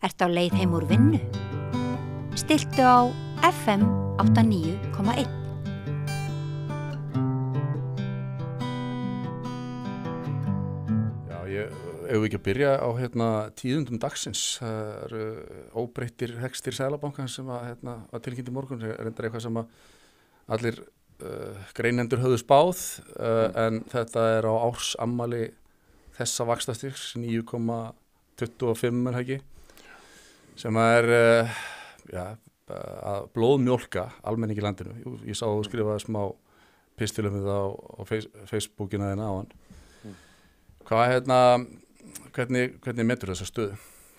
Ertu á leið heim úr vinnu? Stilltu á FM 89,1. Ef við ekki að byrja á tíðundum dagsins. Það eru óbreyttir vextir Seðlabankans sem var tilkynnt í morgun. Það er reyndar eitthvað sem að allir greinendur höfðu spáð, en þetta er á ársammali þessa vaxtastigs 9,25 er það ekki, sem er að blóðmjólka almenning í landinu. Ég sá þú skrifaði smá pistilum við á Facebookina þína áðan. Hvernig metur þessa stöðu?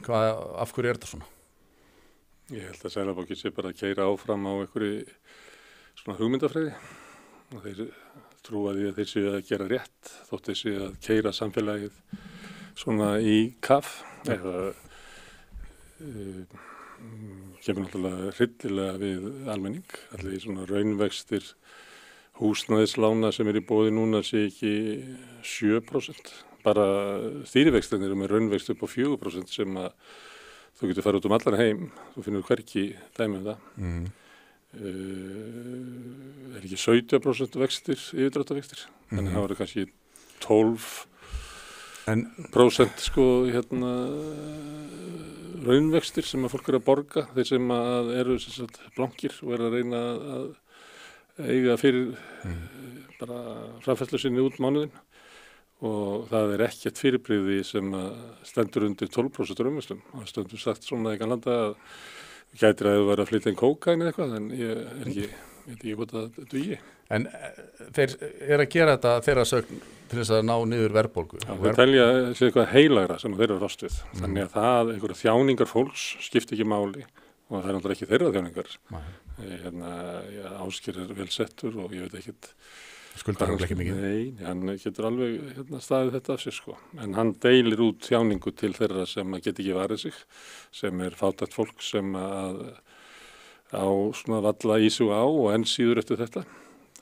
Af hverju er þetta svona? Ég held að Seðlabankinn sé bara að keyra áfram á einhverju svona hugmyndafræði. Og þeir trúa því að þeir séu að gera rétt, þótt þeir séu að keyra samfélagið svona í kaf. Eða kemur náttúrulega hryllilega við almenning. Allir svona raunvextir húsnæðislána sem er í boði núna sé ekki 7%. Bara stýrivextirnir með raunvext upp á 4% sem að þú getur farið út allan heim. Þú finnur hvergi dæmi það. Er ekki 17% vextir, yfirdráttarvextir. Þannig að það voru kannski 12% raunvextir sem að fólk er að borga. Þeir sem að eru blankir og er að reyna að eiga fyrir bara framfærslu sinni út mánuðin. Og það er ekkert fyrirbrigði sem stendur undir 12% raunvextum. Það stendur sagt svona ekki að landa að gætir að það vera að flytja inn kókaín eða eitthvað, en ég veit ekki hvort það dugi. En þeir eru að gera þetta þeirra sögn til þess að ná niður verðbólgu. Já, þeir telja sér eitthvað heilagra sem þeir eru að rást við. Þannig að það, einhverja þjáningar fólks skipti ekki máli og það er náttúrulega ekki þeirra þjáningar. Ásgeir er vel settur og ég veit ekkert skuldar hann ekki mikið. Nei, hann getur alveg staðið þetta af sér sko. En hann deilir út þjáningu til þeirra sem get ekki varið sig, sem er fátækt fólk sem að á svona valla í sig á og enn síður eftir þetta.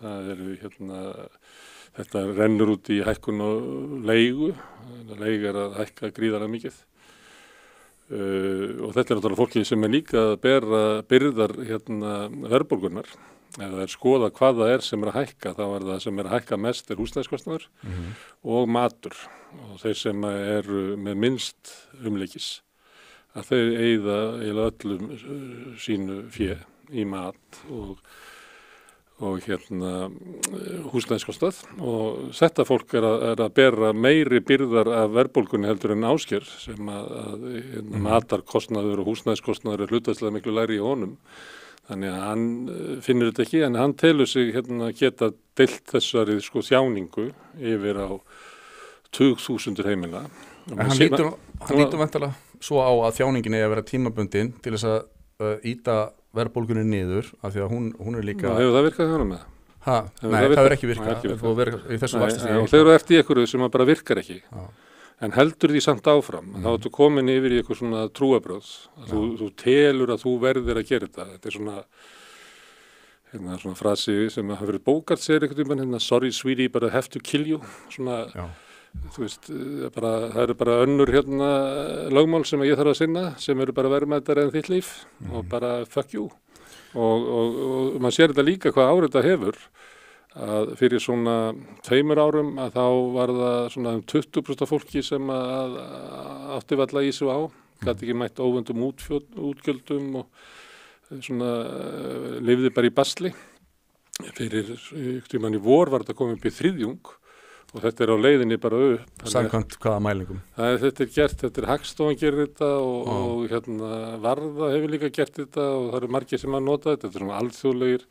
Það eru þetta rennur út í hækkun og leigu. Leiga er að hækka gríðarlega mikið. Og þetta er náttúrulega fólki sem er líka að bera byrðar verðbólgunnar. Ef það er skoða hvað það er sem er að hækka, þá er það sem er að hækka mest húsnæðiskostnaður og matur. Og þeir sem eru með minnst umleikis, að þeir eyða eiginlega öllum sínu fé í mat og húsnæðiskostnað. Og þetta fólk er að bera meiri byrðar af verðbólgunni heldur en Ásgeir, sem að matarkostnaður og húsnæðiskostnaður er hlutfallslega miklu lægri í honum. Þannig að hann finnur þetta ekki, en hann telur sig geta deilt þessari þjáningu yfir á 20.000 heimila. En hann lítur væntanlega svo á að þjáningin eigi að vera tímabundin til þess að ýta verðbólgunni niður, af því að hún er líka... Hefur það virkað hjá með? Nei, það hefur ekki virkað. Í þessu vaxtastigi. Og þeir eru eftir einhverju sem bara virkar ekki. En heldur því samt áfram, þá ertu komin yfir í eitthvað svona trúarbrögð. Þú telur að þú verðir að gera þetta. Þetta er svona frasi sem hafa verið bókart segir einhvern veginn, sorry sweetie, but I have to kill you. Svona, þú veist, það eru bara önnur lögmál sem ég þarf að sinna, sem eru bara verðmætari en þitt líf og bara fuck you. Og maður sér þetta líka hvað árið þetta hefur. Að fyrir svona 2 árum að þá var það svona 20% af fólki sem að átti valla í sig á, gat ekki mætt óvöndum útgjöldum og svona lifði bara í basli. Fyrir tímann í vor var þetta komið upp í 3. og þetta er á leiðinni bara upp. Samkvæmt hvaða mælingum? Þetta er gert, þetta er Hagstofan gerir þetta og Varða hefur líka gert þetta og það eru margir sem að nota þetta. Þetta er svona alþjóðlegir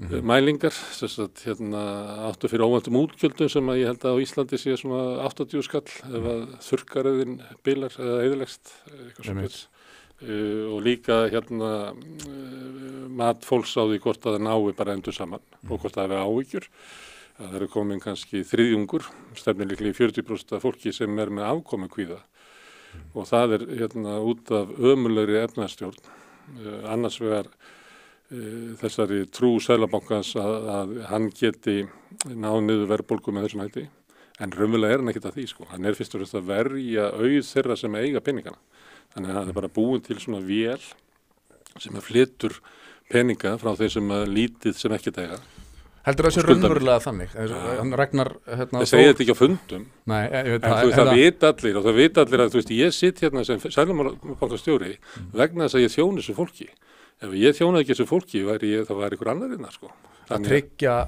mælingar, áttu fyrir óvæntum útgjöldum sem að ég held að á Íslandi sé svona 80 skall ef að þurrkaröðin bilar eða eyðilegst og líka mat fólks á því hvort að það nái bara endur saman og hvort það er áhyggjur. Það eru komin kannski 3, stefnir líklega í 40% af fólki sem er með afkomukvíða og það er út af ömurlegri efnahagsstjórn. Annars vegar þessari trú Seðlabankans að hann geti náð niður verðbólgu með þessum hætti, en raunverulega er hann ekkert að því sko. Hann er fyrst og fremst að verja auð þeirra sem eiga peningana. Þannig að það er bara búin til svona vél sem flytur peninga frá þeir sem lítið sem ekki eiga. Heldur það sé raunverulega þannig? Hann Ragnar... Það segir þetta ekki á fundum. Nei, ég veit það. En það vita allir og það vita allir að þú veist, ég sitt hérna sem Seðlabankastjóri vegna þess að ég þjóni þessu fólki. Ef ég þjónaði ekki þessu fólki, það væri ykkur annar innan, sko. Að tryggja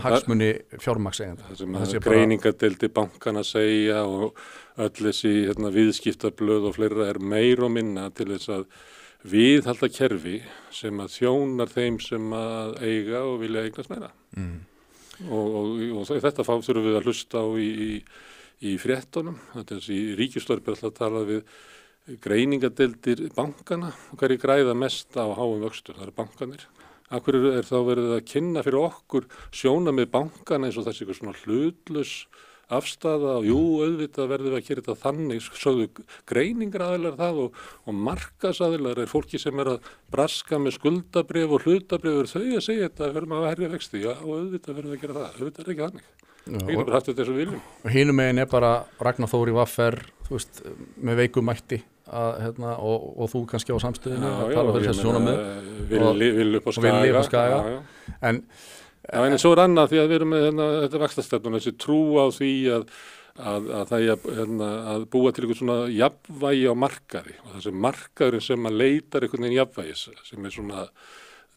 hagsmuni fjármagnseigenda. Það sem greiningadeildi bankana segja og öll þessi viðskiptablöð og fleira er meir og minna til þess að viðhalda kerfi sem að þjónar þeim sem að eiga og vilja eignast meira. Og þetta þurfum við að hlusta á í fréttunum. Þetta er þessi ríkisstjórn alltaf að tala við greiningadeildir bankana og hverju græða mest á háum vöxtur. Það eru bankanir. Af hverju er þá verið að kynna fyrir okkur sjónarmið bankana eins og þessi eitthvað svona hlutlaus afstaða og auðvitað verðum við að gera þetta þannig, sögðu greiningaraðilar það og markaðsaðilar er fólki sem er að braska með skuldabrif og hlutabrif þau að segja þetta að verðum að herja vexti, já og auðvitað verðum við að gera það, auðvitað er ekki þannig. Við erum bara haft þetta eins og viljum. Og hinum megin er bara Ragnar Þór í VFR, þú veist, með veikumætti og þú kannski á samstöðinu að tala fyrir þessu sjónarmið Vill upp á Skaga. En svo er annað því að við erum með þetta vaxtastefnu, þessi trú á því að það að búa til einhvern svona jafnvægi á markaði og þessi markaðurinn sem að leitar einhvern veginn jafnvægis sem er svona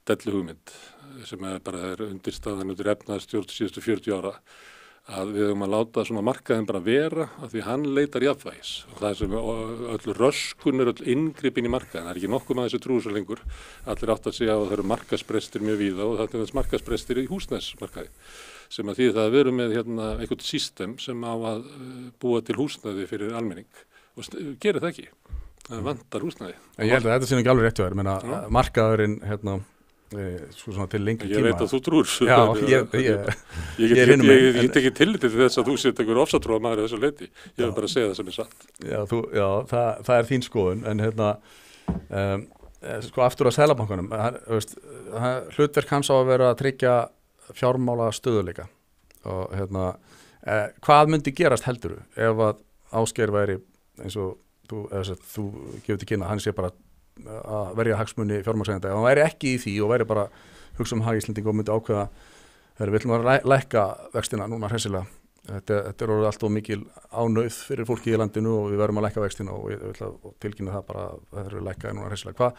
delluhugmynd sem bara er undirstaðan undir efnaðarstjórn síðustu 40 ára að við höfum að láta svona markaðin bara vera af því hann leitar jafnvægis og það sem öll röskun öll inngripin í markaðin, það er ekki nokkuð með þessi trúi svo lengur, allir átt að segja að það eru markaðsbrestir mjög víða og það er þess markaðsbrestir í húsnæðismarkaði sem að því það að við erum með einhvern system sem á að búa til húsnæði fyrir almenning og gerir það ekki, það vantar húsnæði. En ég held að þetta sé ekki alveg rétt hjá þér, menna markaðurinn svona til lengri tíma. Ég veit að þú trúr. Já, ég get ekki tillitið til þess að þú sett einhver ofsatrúa maður að þessu leiti. Ég vil bara segja það sem er satt. Já, það er þín skoðun, en aftur að Seðlabankanum, hlutverk hans á að vera að tryggja fjármála stöðuleika og hvað myndi gerast heldurðu ef að Ásgeir væri eins og þú gefur til kynna, hann sé bara að verja hagsmuni fjármagnseigenda og hann væri ekki í því og væri bara hugsa hag Íslendinga og myndi ákveða við ætlum að lækka vextina núna hressilega. Þetta er orðið allt of mikil ánauð fyrir fólki í landinu og við verðum að lækka vextina og ég ætla að tilkynna það bara að það eru lækkaði núna hressilega.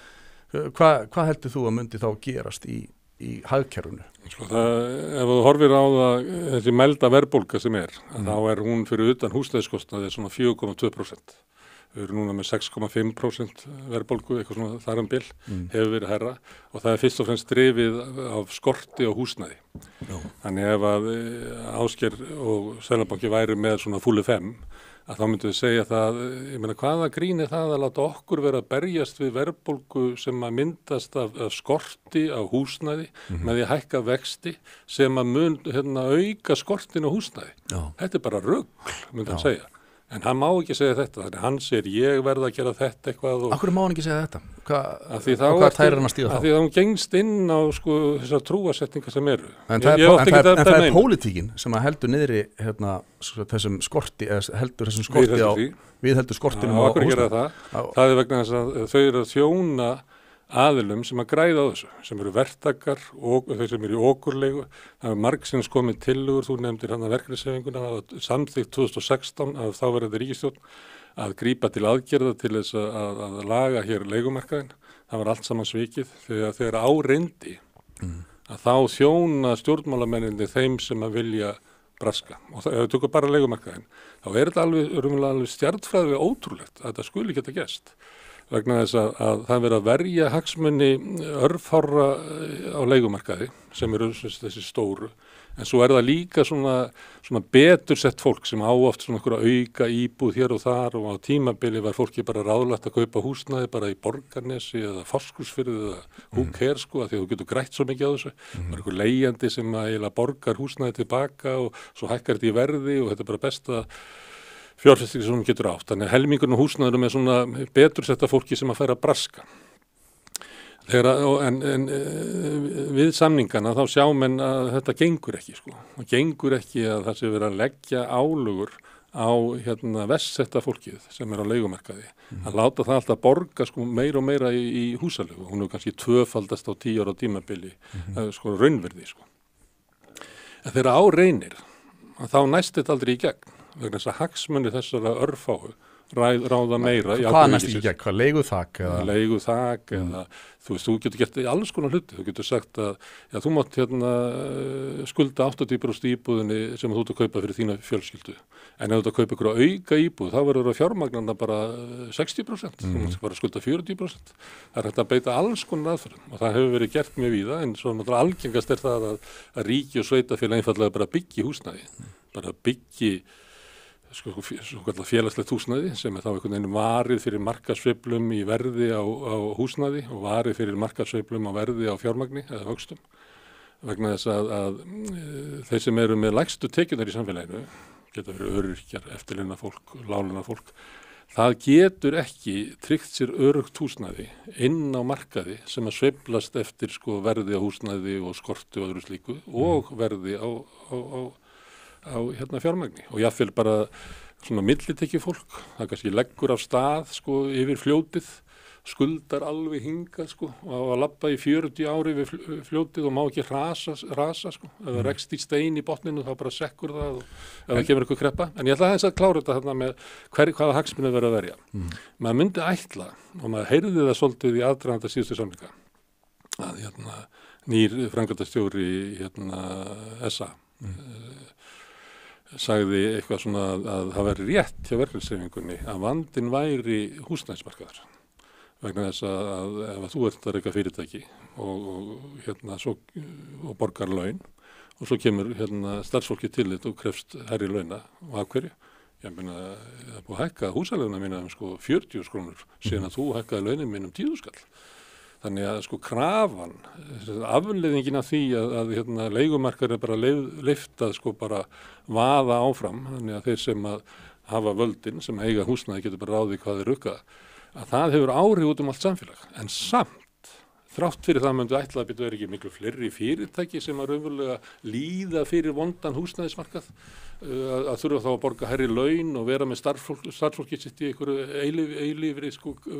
Hvað heldur þú að myndi þá gerast í hagkerfinu? Ef þú horfir á það þessi melda verðbólga sem þá er hún fyrir utan húsnæðiskostnaði svona 4,2%. Við erum núna með 6,5% verðbólgu, eitthvað svona þar bil, hefur verið herra og það er fyrst og fremst drifið af skorti á húsnæði. Þannig ef að Ásgeir og Seðlabanki væri með svona full FM, að þá myndum við segja það, ég meina hvaða grín er það að láta okkur vera að berjast við verðbólgu sem að myndast af skorti á húsnæði með því að hækka vexti sem að mun auka skortin á húsnæði. Þetta er bara rugl, myndi hann segja. En hann má ekki segja þetta, þannig hann segir ég verð að gera þetta eitthvað. Akkur má hann ekki segja þetta? Hvað tærir hann að stíða þá? Af því að hún gengst inn á þessar trúarsetningar sem eru. En það er pólitíkin sem að heldur niðri þessum skorti, heldur þessum skorti á, viðheldur skortinum á húsnæði. Það er vegna þess að þau eru að þjóna aðilum sem að græða á þessu, sem eru verktakar og þau sem eru í okurleigu. Það er margsins komið tillögur, þú nefndir hann að verkefnishreyfinguna, það var samþykkt 2016 af þáverandi ríkisstjórn að grípa til aðgerða til þess að laga hér leigumarkaðinn. Það var allt saman svikið þegar áreyndi að þá þjóna stjórnmálamenninni þeim sem að vilja braska. Og ef við tökum bara leigumarkaðinn, þá er þetta alveg stjarnfræðilega ótrúlegt að þetta skuli geta gerst. Vegna þess að það verið að verja hagsmuni örfárra á leigumarkaði sem eru þessi stóru en svo er það líka svona betur sett fólk sem á oft svona auka íbúð hér og þar og á tímabili var fólki bara ráðlagt að kaupa húsnæði bara í Borgarnesi eða Fáskrúðsfirði eða who cares því að þú getur grætt svo mikið á þessu. Það er einhver leigjandi sem að borgar húsnæði tilbaka og svo hækkar þetta í verði og þetta er bara besta fjárfesting sem hún getur átt. Þannig helmingurinn á húsnæðurum er svona betur setta fólki sem að færa að braska. En við samningana þá sjá menn að þetta gengur ekki. Það gengur ekki að það sé verið að leggja álögur á vestsetta fólkið sem á leigumarkaði, að láta það alltaf borga sko meira og meira í húsalegu. Hún er kannski tvöfaldast á 10 ára tímabili, sko raunverði sko. En þegar á reynir, þá næst þetta aldrei í gegn, vegna þess að hagsmunir þessara örfáu ráða meira. Hvað næst í gegn? Hvað leiguþak? Leiguþak eða þú getur gert alls konar hluti. Þú getur sagt að já, þú mátt skulda 80% íbúðinni sem þú ert að kaupa fyrir þína fjölskyldu. En ef þú ert að kaupa ykkur auka íbúð, þá verður að fjármagnana bara 60%. Þú mátt bara skulda 40%. Það er hægt að beita alls konar aðferðum og það hefur verið gert mjög víða, en svo náttúrulega algengast er það að ríki og sveitafélag einfaldlega bara byggi húsnæði. Bara byggi félagslegt húsnæði sem er þá einhvern veginn varið fyrir markaðssveiflum í verði á húsnæði og varið fyrir markaðssveiflum á verði á fjármagni eða vöxtum, vegna þess að þeir sem eru með lægstu tekjurnar í samfélaginu, geta verið öryrkjar, eftirlauna fólk, láglauna fólk, það getur ekki tryggt sér öruggt húsnæði inn á markaði sem að sveiflast eftir verði á húsnæði og skorti og öðru slíku og verði á fjármagni og jafnvel bara svona millitekki fólk, það kannski leggur af stað yfir fljótið, skuldar alveg hingað og á að labba í 40 ári við fljótið og má ekki rasa ef það rekst í stein í botninu þá bara sekkur það og ef það kemur eitthvað kreppa. En ég ætla aðeins að klára þetta þarna með hvaða hagsmuni verið að verja. Maður myndi ætla, og maður heyrði það svolítið í aðdraganda síðustu samninga, að nýr framkvæmdastjóri SA sagði eitthvað svona að það væri rétt hjá verkalýðshreyfingunni að vandinn væri húsnæðismarkaður, vegna þess að ef þú ert að reka fyrirtæki og borgar laun og svo kemur starfsfólki til þitt og krefst hærri launa og af hverju? Ég meina, það er búið að hækka húsaleguna mína 40 krónur síðan að þú hækkaði launin mín 10 skall. Þannig að krafan, afleiðingin af því að leigumarkaður er bara lyftað bara vaða áfram, þannig að þeir sem að hafa völdin, sem eiga húsnæði getur bara ráðið hvað þeir rukka, að það hefur áhrif út allt samfélag. En samt, þrátt fyrir það myndu ætla að byrja ekki miklu fleiri fyrirtæki sem að raunverulega líða fyrir vondan húsnæðismarkað, að þurfa þá að borga hærri laun og vera með starfsfólki sitt í einhverju eilífri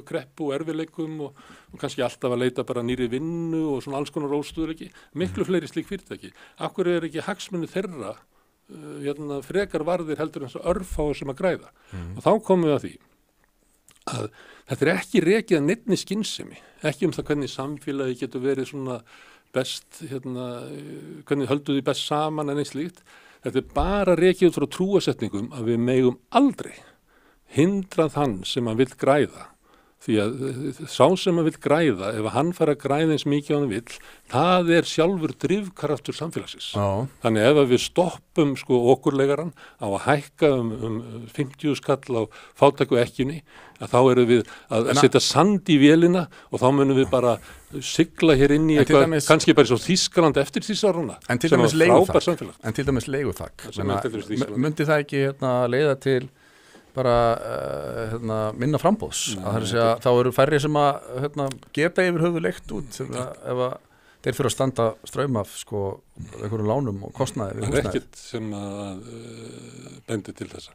kreppu og erfiðleikum og kannski alltaf að leita bara nýri vinnu og svona alls konar óstöðuleiki, miklu fleiri slík fyrirtæki. Af hverju er ekki hagsmuni þeirra frekar varðir heldur eins og örfáir sem að græða? Og þá komum við að því að þetta er ekki rekið að neinni skynsemi, ekki það hvernig samfélagi getur verið svona best, hvernig höldu því best saman en eins slíkt. Þetta er bara rekið út frá trúarsetningum að við megum aldrei hindra þann sem að vill græða. Því að sá sem að vill græða, ef hann fær að græða eins mikið á hann vill, það er sjálfur drifkraftur samfélagsins. Þannig ef við stoppum okurlegaran á að hækka 50 skall á fátæku ekkjunni, að þá erum við að setja sand í vélina og þá munum við bara sigla hér inn í eitthvað, kannski bara svo Þýskaland eftir Þýskarana, sem er frábær samfélag. En til dæmis leiguþak, myndi það ekki leiða til bara minna frambóðs, þá eru færri sem að geta yfir höfuð leikt út ef að þeir fyrir að standa straum af einhverjum lánum og kostnaði við húsnæði. Það er ekkert sem að bendi til þessa.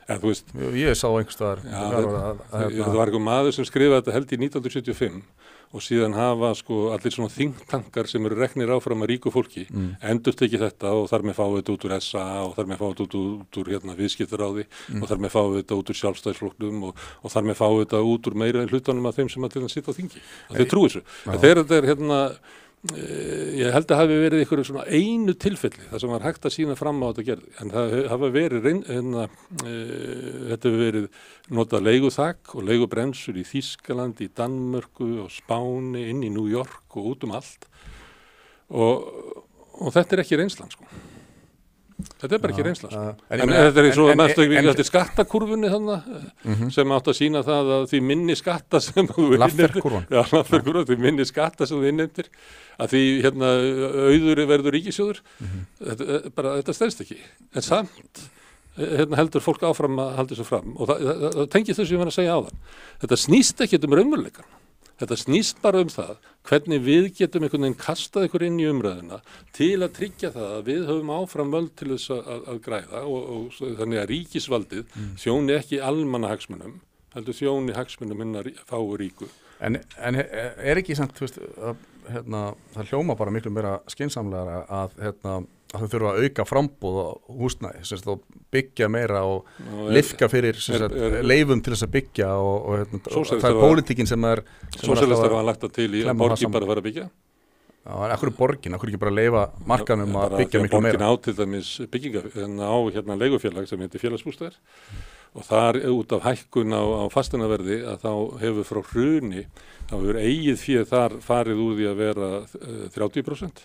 En þú veist, ég sá einhvers staðar það var einhver maður sem skrifaði þetta held í 1975 og síðan hafa allir svona þingtankar sem eru reknir áfram að ríku fólki endurtekið þetta og þar með fáið þetta út úr SA og þar með fáið þetta út úr viðskiptaráði og þar með fáið þetta út úr sjálfstæðisflokknum og þar með fáið þetta út úr meira en hlutunum af þeim sem að til að sitja á þingi. Þeir trúi þessu. Þegar þetta er ég held að hafi verið einhverju svona einu tilfelli þar sem var hægt að sína fram á þetta gerði, en það hafa verið þetta hefur verið notað leiguþak og leigubremsur í Þýskalandi, í Danmörku og Spáni, inn í New York og út allt og þetta er ekki reynslan Þetta er bara ekki reynsla. En þetta er eins og eftir skattakurfunni þannig sem átt að sýna það að því minni skatta sem þú Lafferkurvan. Já, Lafferkurvan, því minni skatta sem þú innheimtir að því auður verður ríkissjóður. Þetta stærst ekki. En samt heldur fólk áfram að halda þessu fram og það tengir þessu ég var að segja áðan. Þetta snýst ekki um raunveruleikann. Þetta snýst bara það hvernig við getum einhvern veginn kastað ykkur inn í umræðuna til að tryggja það að við höfum áfram völd til þess að græða og þannig að ríkisvaldið þjóni ekki almannahagsmunum, heldur þjóni hagsmunum hinnar fáu ríku. En ekki samt, þú veist, það hljóma bara miklu meira skynsamlega að þau þurfa að auka framboð á húsnæði, sem sagt, og byggja meira og liðka fyrir leifum til þess að byggja og það er pólitíkin sem er Sósíalistar hafa lagt það til í að borgin bara fara að byggja. Já, en akkur er borgin, akkur ekki bara leyfa markanum að byggja miklu meira. Borgin á til dæmis bygginga á leigufélag sem heitir Félagsbústaðir og þar út af hækkun á fasteignaverði að þá hefur frá hruni, þá hefur eigið fé þar farið úr því að vera 30%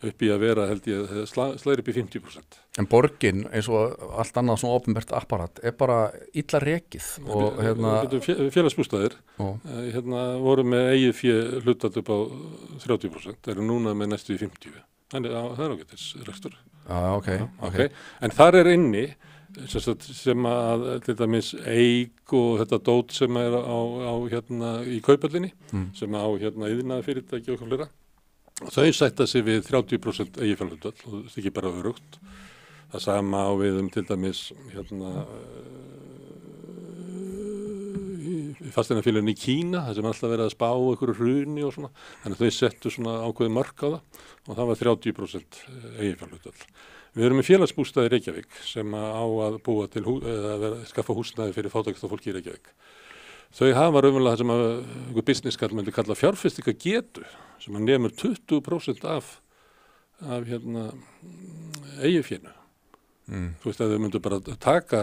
upp í að vera, held ég, slæðir upp í 50%. En borgin, eins og allt annað svona opinbert apparat, er bara illa rekið. Félagsbústaðir voru með eigið fé hlutað upp á 30%, eru núna með næstu í 50%. Þannig að það er ágætis rekstur. Okay. En þar er inni sem að til dæmis eig og þetta dót sem er í Kauphallinni sem á iðnaðar fyrirtæki og fleira. Þau sætta sig við 30% eiginfjárhlutfall og það er ekki bara örugt. Það sama á við til dæmis fasteignafélögin í Kína, það sem alltaf verið að spá einhverju hruni og svona. Þannig að þau settu svona ákveðið mörk á það og það var 30% eiginfjárhlutfall. Við erum með félagsbústaði í Reykjavík sem á að búa til skaffa húsnæði fyrir fátækasta fólki í Reykjavík. Þau hafa raunverulega það sem einhver businesskall myndi kalla fjárfestingagetu sem nemur 20% af eiginfénu. Þú veist að þau myndu bara taka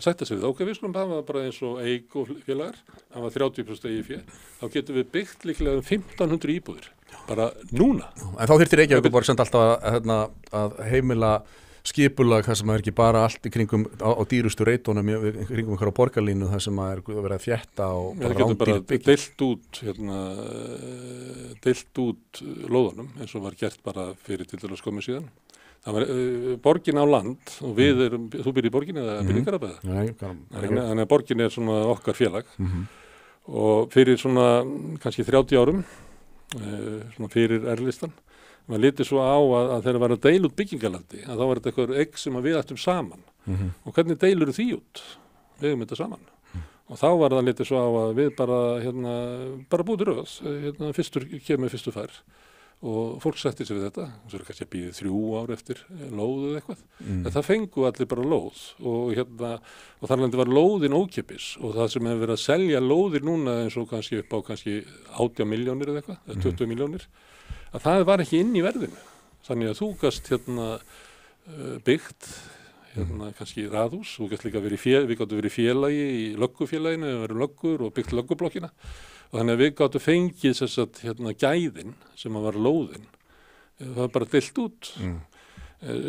sætta sig við við skulum hafa bara eins og eig og félagar, hafa 30% eiginfé, þá getum við byggt líklega 1500 íbúðir. Bara núna. En þá þyrfti Reykjavík bara samt alltaf að heimila skipulag það sem er ekki bara allt í kringum á dýrustu reitunum í kringum einhverja borgarlínu það sem er verið að þétta og bara rándýr byggja. Deilt út lóðunum eins og var gert bara fyrir til dæmis skömmu síðan. Það var borgin á land og þú býrð í borgin eða býrð í Garðabæði? Nei, þannig að borgin er svona okkar félag og fyrir svona kannski 30 árum svona fyrir R-listan maður litið svo á að þegar var að deila út byggingalandi að þá var þetta eitthvað eign sem við ættum saman og hvernig deilur því út? Við eigum þetta saman og þá var það litið svo á að við bara búið röð fyrstur kemur fyrstur fær og fólk setti sig við þetta og svo er kannski að bíða 3 ár eftir lóð eða eitthvað en það fengu allir bara lóð og þar landi var lóðin ókeypis og það sem hefur verið að selja lóðir núna eins og kannski upp á kannski 18 milljónir eða eitthvað, eða 20 milljónir að það var ekki inn í verðinu þannig að þú gast byggt kannski raðhús, þú gast líka við gáttum verið félagi í löggufélaginu, við verum löggur og byggt löggublokkina og þannig að við gáttum fengið gæðin sem var lóðin það var bara deilt út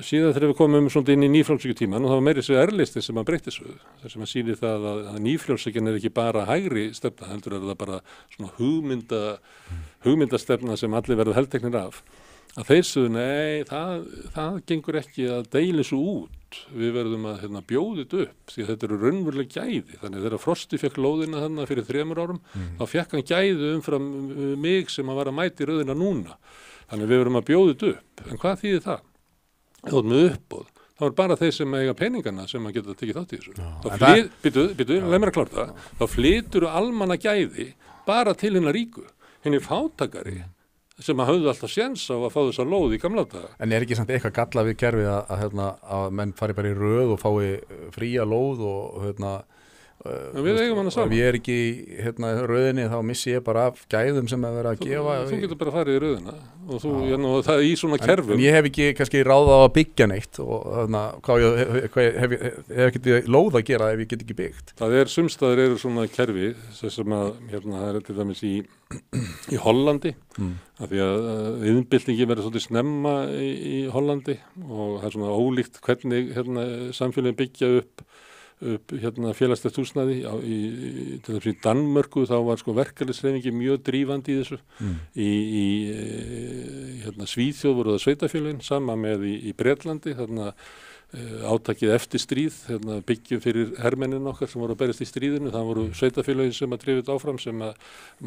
síðan þegar við komum svona inn í nýfrjálshyggjutímann og það var meiri svo R-listi sem að breytti svo þar sem að sýnir það að nýfrjálshyggjan er ekki bara hægri stefna heldur er það bara svona hugmyndastefna sem allir verða helteknir af að þeir sögðu nei, það gengur ekki að deila þessu út við verðum að bjóða þetta upp því að þetta eru raunveruleg gæði þannig þegar Frosti fekk lóðina þarna fyrir 3 árum þá fekk hann gæði umfram mig sem að var að mæta í röðina núna þannig við verðum að bjóða þetta upp en hvað þýðir það? Þá með uppboð þá er bara þeir sem eiga peningana sem að geta tekið þátt í þessu leið mér að klára það þá flytur almanna gæði bara til hinna ríku hinni fátækari sem að höfðu alltaf séns á að fá þessa lóð í gamla daga. En er ekki samt eitthvað galla við kerfið að menn fari bara í röð og fái fría lóð og við eigum hana saman. Ef ég er ekki í röðinni þá missi ég bara af gæðum sem að vera að gefa. Þú getur bara farið í röðina og það er í svona kerfum. En ég hef ekki kannski ráð á að byggja neitt og hef ekki lóð að gera ef ég get ekki byggt. Það er sumstaðir eru svona kerfi sem að það er til dæmis í Hollandi af því að iðnbyltingi verður svolítið snemma í Hollandi og það er svona ólíkt hvernig samfélagin byggja upp félagslegt húsnæði til þess að í Danmörku þá var verkalýðshreyfingi mjög drífandi í þessu í Svíþjóð voru það sveitafélögin sama með í Bretlandi þarna átakið eftir stríð, byggjum fyrir hermennin okkar sem voru að berjast í stríðinu, það voru sveitafélögin sem að drifið áfram sem að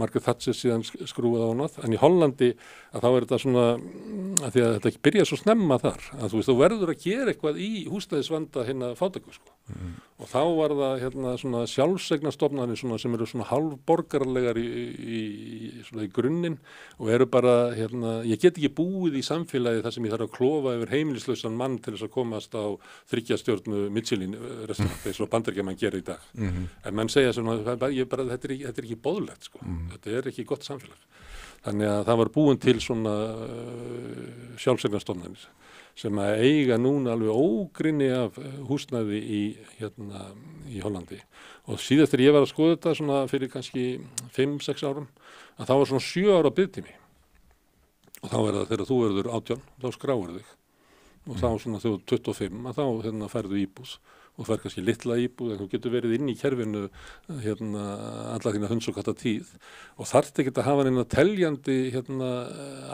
Margaret Thatcher síðan skrúið á hana. En í Hollandi að þá þetta svona, að því að þetta byrja svo snemma þar, að þú verður að gera eitthvað í húsnæðisvanda fátæku sko. Og þá var það svona sjálfseignarstofnanir sem eru svona hálfborgaralegar í grunninn og eru bara, ég get ekki búið í samfélagi þar sem ég þarf að klofa yfir heimilislausan mann til þess að komast á 3 stjörnu Michelin restaurant eins og Bandaríkjamenn gera í dag. En menn segja svona, þetta er ekki boðlegt sko, þetta er ekki gott samfélag. Þannig að það var búin til svona sjálfseignarstofnanir sem að eiga núna alveg ógrynni af húsnæði í Hollandi. Og síðast þegar ég var að skoða þetta svona fyrir kannski 5-6 árum, að þá var svona 7 ára biðtími. Og þá það þegar þú verður 18, þá skráir þig. Og þá svona þegar þú 25, að þá færðu íbúð. Og það kannski litla íbúð, en þú getur verið inn í kerfinu alla þína hundsokata tíð. Og þarft ekki að hafa neina teljandi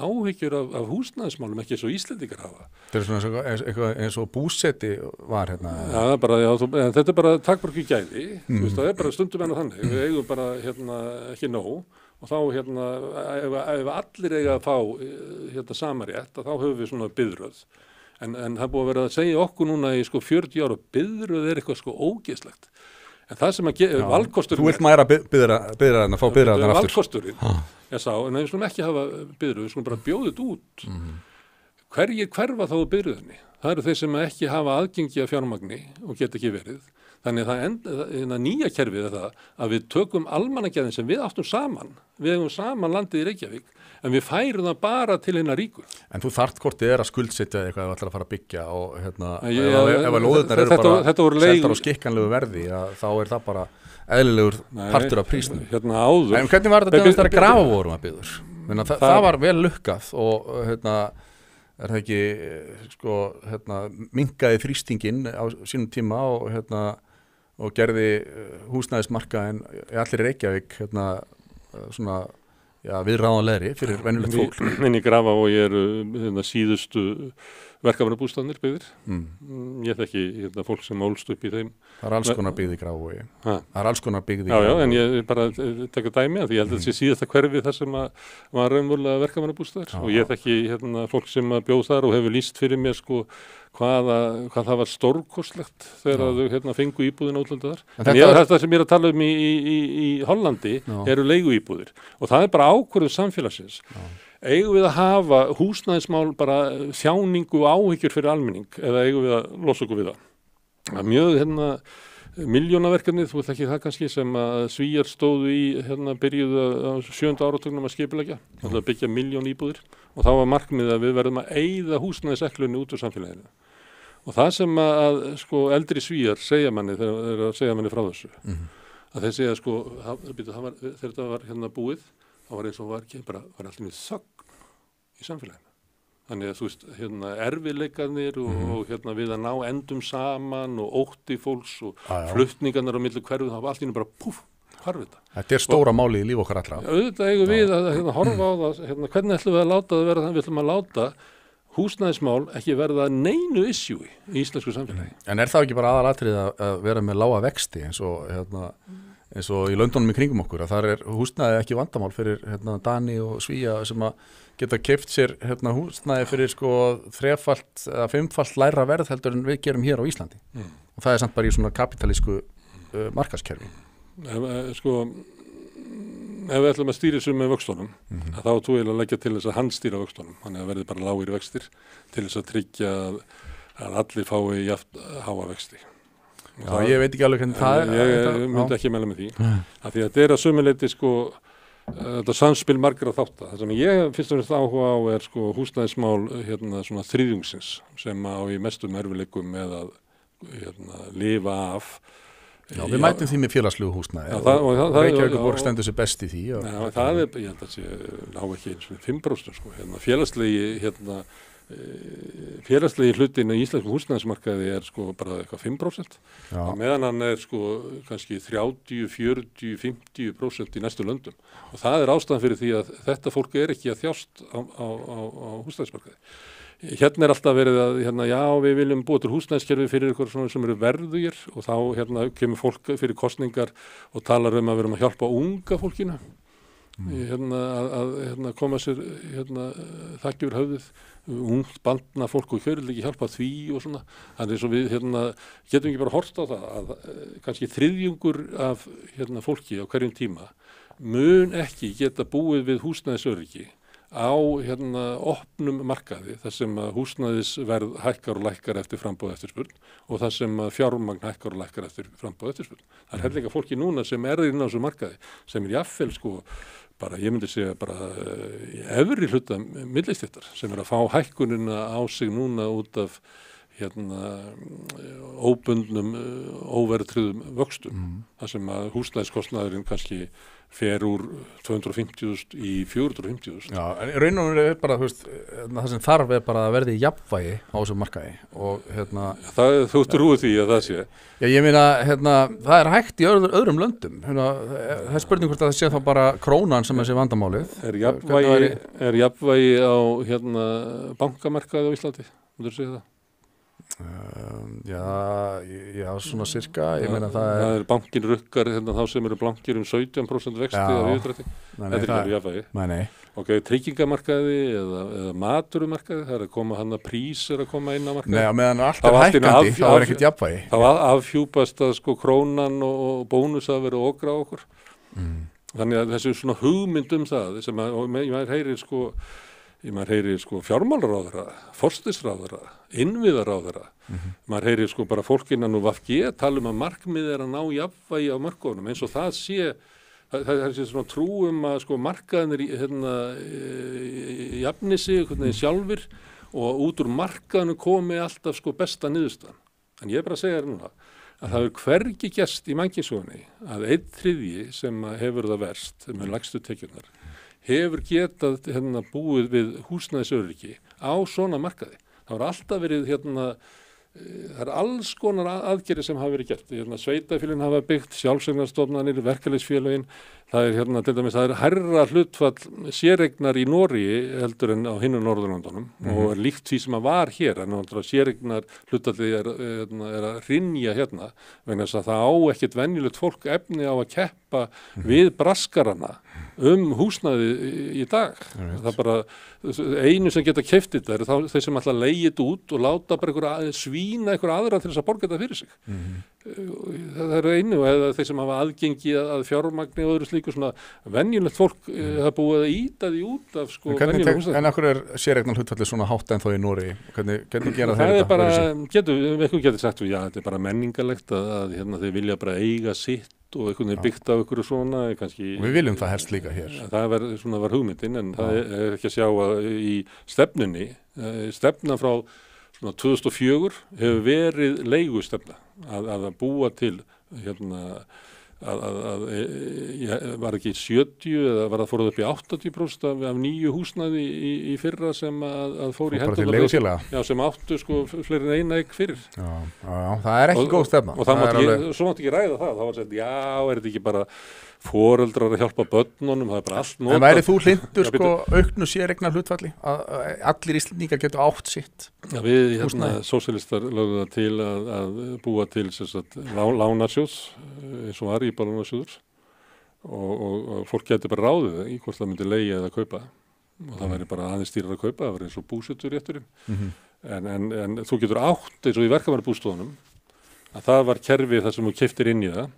áhyggjur af húsnæðismálum, ekki eins og Íslendingar hafa. Þetta er svona eitthvað eins og búsetti var Já, þetta er bara takmarki gæði. Það er bara stundum enn á þannig. Við eigum bara ekki nóg. Og þá ef allir eiga að fá sama rétt, þá höfum við svona biðröð. En það búið að vera að segja okkur núna í 40 ára biðröð er eitthvað ógeðslegt. En það sem að valkosturinn... Þú vilt mæra biðröðina, fá biðröðina aftur. Valkosturinn, en við skulum ekki hafa biðröð, við skulum bara bjóðið út. Hverjir hverfa þá biðröðinni? Það eru þeir sem ekki hafa aðgengi að fjármagni og geta ekki verið. Þannig að nýja kerfið er það að við tökum almannagæðin sem við áttum saman. Við hefum saman landið í Reykjavík, en við færum það bara til hinna ríku. En þú þarft hvort þið er að skuldsetja eitthvað ef þú ætlar að fara að byggja og ef að lóðurnar eru bara seldar á skikkanlegu verði, þá er það bara eðlilegur partur af prísnum. Áður. En hvernig var þetta þegar grafa vorum að byggður? Það var vel lukkað og er það ekki minnkaði þrýstinginn á sínum tíma og gerði húsnæðismarkaðinn í allir Reykjavík svona viðráðanlegri fyrir venjulegt fólk. En í Grafarvogi eru síðustu verkefnabústaðnir byggðir. Ég þekki fólk sem ólst upp í þeim. Það er alls konar byggð í Grafarvogi. Það er alls konar byggð í Grafarvogi. Já, en ég bara taka dæmi að því ég held að þetta sé síðasta hverfi þar sem var raunverulega verkefnabústaðir. Og ég þekki fólk sem bjóð þar og hefur lýst fyrir mér hvað það var stórkostlegt þegar þau fengu íbúðin útlöndar. En þetta sem ég er að tala um í Hollandi eru leiguíbúðir. Og það er bara ákvörðun samfélagsins. Eigum við að hafa húsnæðismál bara þjáningu og áhyggjur fyrir almenning eða eigum við að losa okkur við það? Það er mjög milljónaverkefnið, þú veist ekki það kannski, sem að Svíar stóðu í byrjuðu á 7. áratugnum að skipuleggja, að byggja 1 milljón íbúðir og þá var markmiðið að við verðum að eyða húsnæðiseklunni út úr samfélaginu. Og það sem að eldri Svíar segja manni frá þessu, að þeir segja þegar þetta var búið, þá var eins og var alltaf þögn í samfélaginu. Þannig að þú veist, erfiðleikarnir og við að ná endum saman og ótti fólks og flutningarnir á milli hverfið, það var allt í einu bara púf, hvarf þetta. Þetta er stóra máli í líf okkar allra. Auðvitað eigum við að horfa á það, hvernig ætlum við að láta það vera það, við ætlum að láta húsnæðismál ekki verða neinu issue í íslensku samfélagi. En er það ekki bara aðalatrið að vera með lága vexti eins og í löndunum í kringum okkur, að þar er húsnæði ekki vandamál fyrir Dani og Svía sem að geta keypt sér húsnæði fyrir 3-falt eða 5-falt lægra verð heldur en við gerum hér á Íslandi. Og það er samt bara í svona kapitalísku markaðskerfi. Ef við ætlum að stýra þessu með vöxtunum, þá er þú að leggja til þess að hann stýra vöxtunum, þannig að verði bara lágir vextir til þess að tryggja að allir fái jafn háa vexti. Já, ég veit ekki alveg hvernig það er. Ég myndi ekki meila með því. Af því að þetta er að sömuleyti þetta samspil margra þátta. Það sem ég fyrst og fremst áhuga á er húsnæðismál svona þriðjungsins sem á í mestum erfiðleikum með að lifa af. Já, við mætum því með félagslegu húsnæði og Reykjavíkurborg stendur sér best í því. Já, það er, ég held að ná ekki eins og 5%. Félagslegi hlutin í íslenskum húsnæðismarkaði er bara eitthvað 5%. Meðan hann er kannski 30, 40, 50% í næstu löndum. Og það er ástæðan fyrir því að þetta fólk er ekki að þjást á húsnæðismarkaði. hérna alltaf verið að, já, við viljum búa til húsnæðiskerfi fyrir ykkur svona sem eru verðugir og þá kemur fólk fyrir kosningar og talar að við erum að hjálpa unga fólkinu að koma sér þakki yfir höfðið, ungt bandna fólk og þau vil ekki hjálpa því og svona. Þannig svo við getum ekki bara horft á það að kannski þriðjungur af fólki á hverjum tíma mun ekki geta búið við húsnæðisöryggi á opnum markaði þar sem að húsnæðisverð hækkar og lækkar eftir framboð eftirspurn og þar sem að fjármagn hækkar og lækkar eftir framboð eftirspurn. Það hellinga fólki núna sem inn á þessu markaði sem jafnvel bara, ég myndi segja bara í efri hluta millistéttar sem að fá hækkunina á sig núna út af óbundnum, óverðtryggðum vöxtum. Það sem að húsnæðiskostnaðurinn kannski fer úr 250.000 í 450.000. Já, en raun og veru bara, það sem þarf bara að verði jafnvægi á þessum markaði og þú trúir því að það sé. Já, ég meina, það er hægt í öðrum löndum. Það er spurning hvort að það sé þá bara krónan sem sé vandamálið. Er jafnvægi á bankamarkaði á Íslandi? Myndirðu segja það? Já, svona sirka. Ég meina það er bankin rukkar þá sem eru blankir 17% vexti af yfirdrætti. Þetta er ekki jafnvægi. Nei. Ok, tryggingamarkaði eða maturumarkaði, það er að koma prís er að koma inn á markaði. Nei, meðan allt er hækkandi, þá er ekkert jafnvægi. Þá afhjúpast að krónan og bónus að vera okra á okkur. Þannig að þessu svona hugmynd það sem að, og maður heyrir fjármálaráðherra, forsætisráðherra, innviðaráðherra. Maður heyrir bara fólk innan úr VG tala að markmið er að ná jafnvægi á mörkuðunum eins og það sé, það er svona trú að markaðinir jafni sig sjálfur og út úr markaðinu komi alltaf besta niðurstaðan. En ég er bara að segja þér núna að það hefur hvergi gerst í mannkynssögunni að 1/3 sem hefur það verst með lægstu tekjurnar hefur getað búið við húsnæðisöryggi á svona markaði. Það var alltaf verið það er alls konar aðgerðir sem hafa verið gert. Sveitarfélögin hafa byggt, sjálfseignarstofnanir, verkalýðsfélögin. Það er til dæmis, það er hærra hlutfall séreignar í Noregi heldur en á hinum Norðurlöndunum og er líkt því sem að var hér en séreignar hlutfallið er að hrynja vegna þess að það á ekkert venjulegt fólk efni á að keppa við braskarana húsnæði í dag. Það er bara einu sem geta keypt þetta er þeir sem ætla að leigja þetta út og láta bara svína einhver aðra til þess að borga þetta fyrir sig. Það er einu, eða þeir sem hafa aðgengi að fjármagni og öðru slíku svona venjulegt fólk það búið að ýta því út af venjulegu húsnæði. En akkur er séreignar hlutfallið svona hátt en þó í Noregi? Hvernig gera þeir þetta? Það getur sagt, já, þetta er bara menningarlegt að þeir vilja bara eiga sitt og einhvern veginn byggt á einhverju svona kannski, og við viljum það helst líka hér. Það var hugmyndin en það er ekki að sjá að í stefnunni stefna frá 2004 hefur verið leigustefna að búa til var ekki 70 eða var það fóruð upp í 80% af nýju húsnæði í fyrra sem að fór í hendur sem áttu fleiri en eina eign fyrir. Já, það er ekki góð stefna. Og svo mátti ekki ræða það. Það var sagt, já, er þetta ekki bara foreldrar að hjálpa börnunum, það er bara allt notað. En væri þú hlindur auknu séreignar hlutfalli að allir Íslendingar getur átt sitt? Já, við sósíalistar lögum það til að búa til lánasjóðs eins og var íbúðalánasjóður og fólk getur bara ráðið í hvort það myndi leigja eða kaupa og það væri bara aðeins dýrar að kaupa, það var eins og búseturétturinn. En þú getur átt eins og í verkamannabústofunum að það var kerfi þar sem þú keyptir inn í það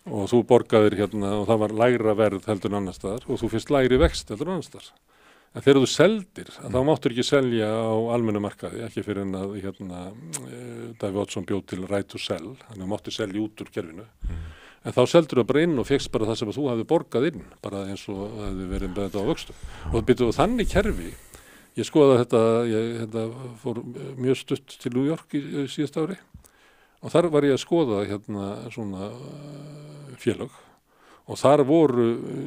og þú borgaðir og það var lægra verð heldur en annars staðar og þú fyrst lægri vext heldur en annars staðar. En þegar þú seldir, þá máttur ekki selja á almennu markaði, ekki fyrir en að Davíð Oddsson bjóð til right to sell, þannig að máttur selja út úr kerfinu. En þá seldur það bara inn og fékkst bara það sem þú hafði borgað inn, bara eins og það hefði verið með þetta á vöxtum. Og þannig kerfi, ég skoða þetta fór mjög stutt til New York í síðasta ári og þar var ég að skoða svona félög og þar voru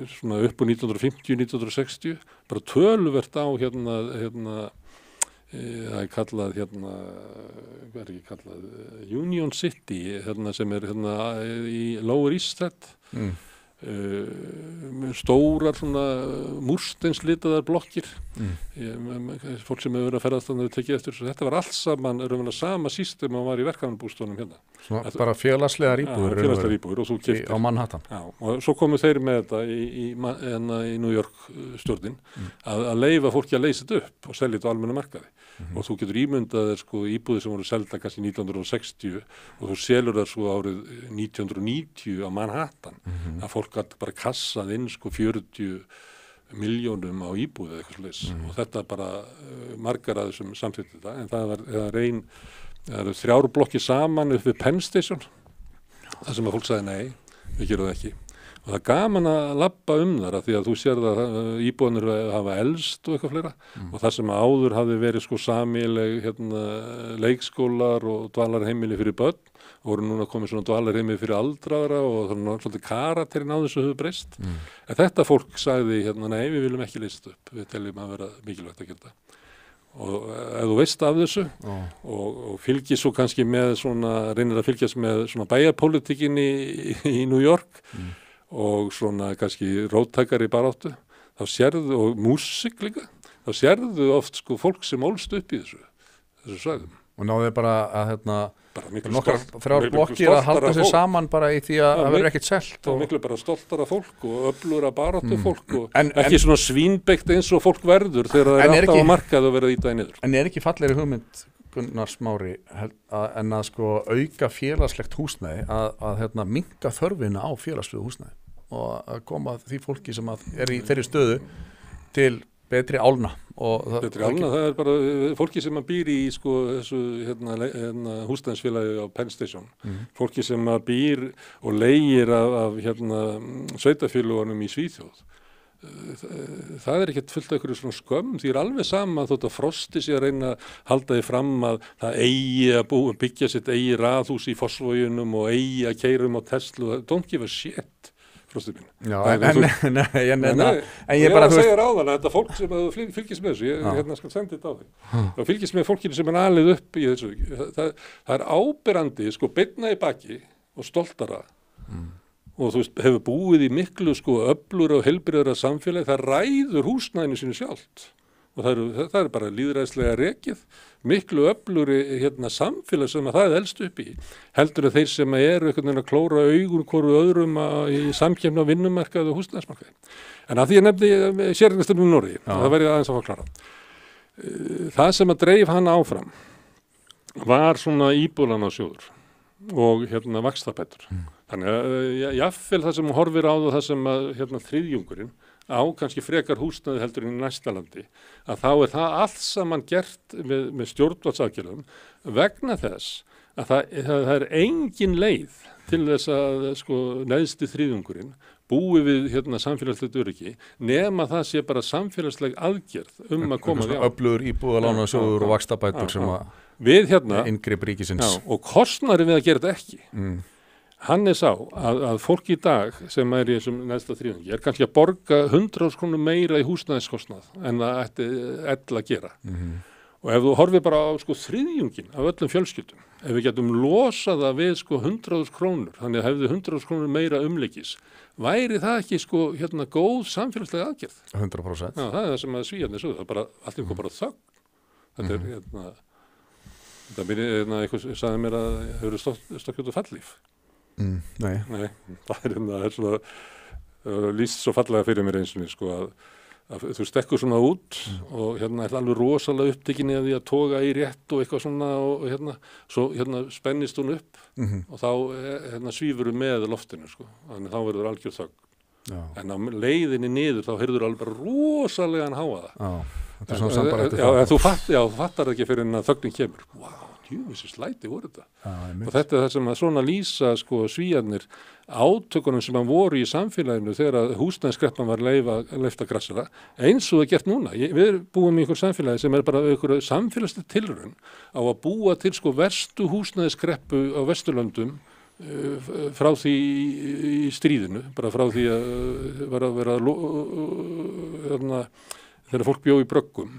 svona upp á 1950-1960 bara töluvert á það er kallað hvað er ekki kallað Union City sem er í Lower East Side stórar svona múrsteinslitaðar blokkir fólk sem hefur verið að ferðast þannig að tekið eftir þetta var allt saman, sama system og var í verkefnabústónum hérna svona bara félagslegar íbúðir og þú keyptir á Manhattan og svo komu þeir með þetta í New York stjórnin að leyfa fólki að leysa þetta upp og selja þetta á almenna markaði og þú getur ímyndað íbúðir sem voru selda kannski 1960 og þú selur það svo árið 1990 á Manhattan að fólk gæti bara kassað inn 40 milljónum á íbúð eða eitthvað slags og þetta bara margar að þessum samþykkt þetta en það eru 3 blokkir saman upp við Penn Station þar sem að fólk sagði nei, við gerum það ekki og það er gaman að labba þar af því að þú sér að íbúðanir hafa elst og eitthvað fleira og það sem áður hafði verið sameiginleg leikskólar og dvalarheimili fyrir börn voru núna komið svona dvalarheimili fyrir aldraðra og þannig svolítið karakterinn á þessu hefur breyst en þetta fólk sagði nei, við viljum ekki leysa upp, við teljum að vera mikilvægt að gera þetta og ef þú veist af þessu og fylgist svo kannski með reynir að fylgjast með bæjarpólitíkinni í New York og svona kannski róttækari baráttu þá sérðu og músík líka þá sérðu oft fólk sem ólst upp í þessu svæðum og náðu bara að nokkrar 3 blokkir að halda sig saman bara í því að það verður ekkert selt og miklu bara stoltara fólk og öflugra baráttu fólk og ekki svona svínbeikt eins og fólk verður þegar það er alltaf á markað og verða í daginn niður En ekki fallegri hugmynd Gunnar Smári en að auka félagslegt húsnæði að minnka þörfina á félagslegu húsnæði og að koma því fólki sem er í þeirri stöðu til betri álna betri álna, það er bara fólki sem býr í þessu húsnæðisfélagi á Penn Station fólki sem býr og leigir af sveitafélagunum í Svíþjóð það er ekkert fullt af einhverju svona skömm því alveg sama þótt að Frosti sé að reyna að halda því fram að það eigi að byggja sitt eigi raðhús í Fossvoginum og eigi að keyra á Tesla, don't give a shit Frosti mín en ég bara segja ráðan að þetta fólk sem fylgist með þessu ég skal senda þetta á þig það fylgist með fólkinu sem alið upp í þessu það er áberandi beinna í baki og stoltara og þú veist, hefur búið í miklu öflur og heilbrigðara samfélagi, það ræður húsnæðinu sínu sjálft og það er bara lýðræðislega rekið, miklu öfluri samfélag sem það er elst upp í. Heldur þeir sem eru einhvern veginn að klóra augun hvoru öðrum í samkeppni á vinnumarkaði og húsnæðismarkaði. En að því ég nefndi séreignarstefnu Noregi, það verði aðeins að forklara. Það sem að dreif hann áfram var svona íbúðlánasjóður og vaxtabætur. Þannig að jafnvel það sem horfir á það sem að þriðjungurinn á kannski frekar húsnæði heldur í næsta landi, að þá er það allt saman gert með stjórnvaldsaðgerðum vegna þess að það er engin leið til þess að neðsti þriðjungurinn búi við samfélagslegt öryggi nema það sé bara samfélagsleg aðgerð að koma því á. Öflugur íbúðalánasjóður og vaxtabætur sem við inngrip ríkisins. Og kostnaðurinn við að gera þetta ekki. Hann er sá að fólk í dag sem er í þessum neðsta þriðjungi er kannski að borga 100.000 krónur meira í húsnæðiskostnað en það ætti ella að gera. Og ef þú horfir bara á þriðjungin af öllum fjölskyldum, ef við getum losað það við 100.000 krónur, þannig að hefði 100.000 krónur meira umleikis, væri það ekki góð samfélagslega aðgerð? 100%. Já, það er það sem að Svíarnir sögðu, það er bara allt einhver bara þögn. Þetta er eitthvað sagði mér að þau eru stokkjótt og fallíf. Nei, það er svona lýst svo fallega fyrir mér eins og að þú stekkur svona út og er alveg rosalega upptekin í að því að toga í rétt og eitthvað svona og svo spennist hún upp og þá svífur með loftinu þannig þá verður algjör þögn en á leiðinni niður þá heyrður alveg bara rosalegan háa það þú fattar ekki fyrir en að þögnin kemur þessi slæti voru þetta og þetta er það sem að svona lýsa Svíarnir átökunum sem voru í samfélaginu þegar húsnæðiskreppan var leyft að grassera eins og það gert núna. Við búum í einhver samfélagi sem er bara einhver samfélagsleg tilraun á að búa til verstu húsnæðiskreppu á Vesturlöndum frá því í stríðinu, bara frá því að vera þegar fólk bjó í bröggum.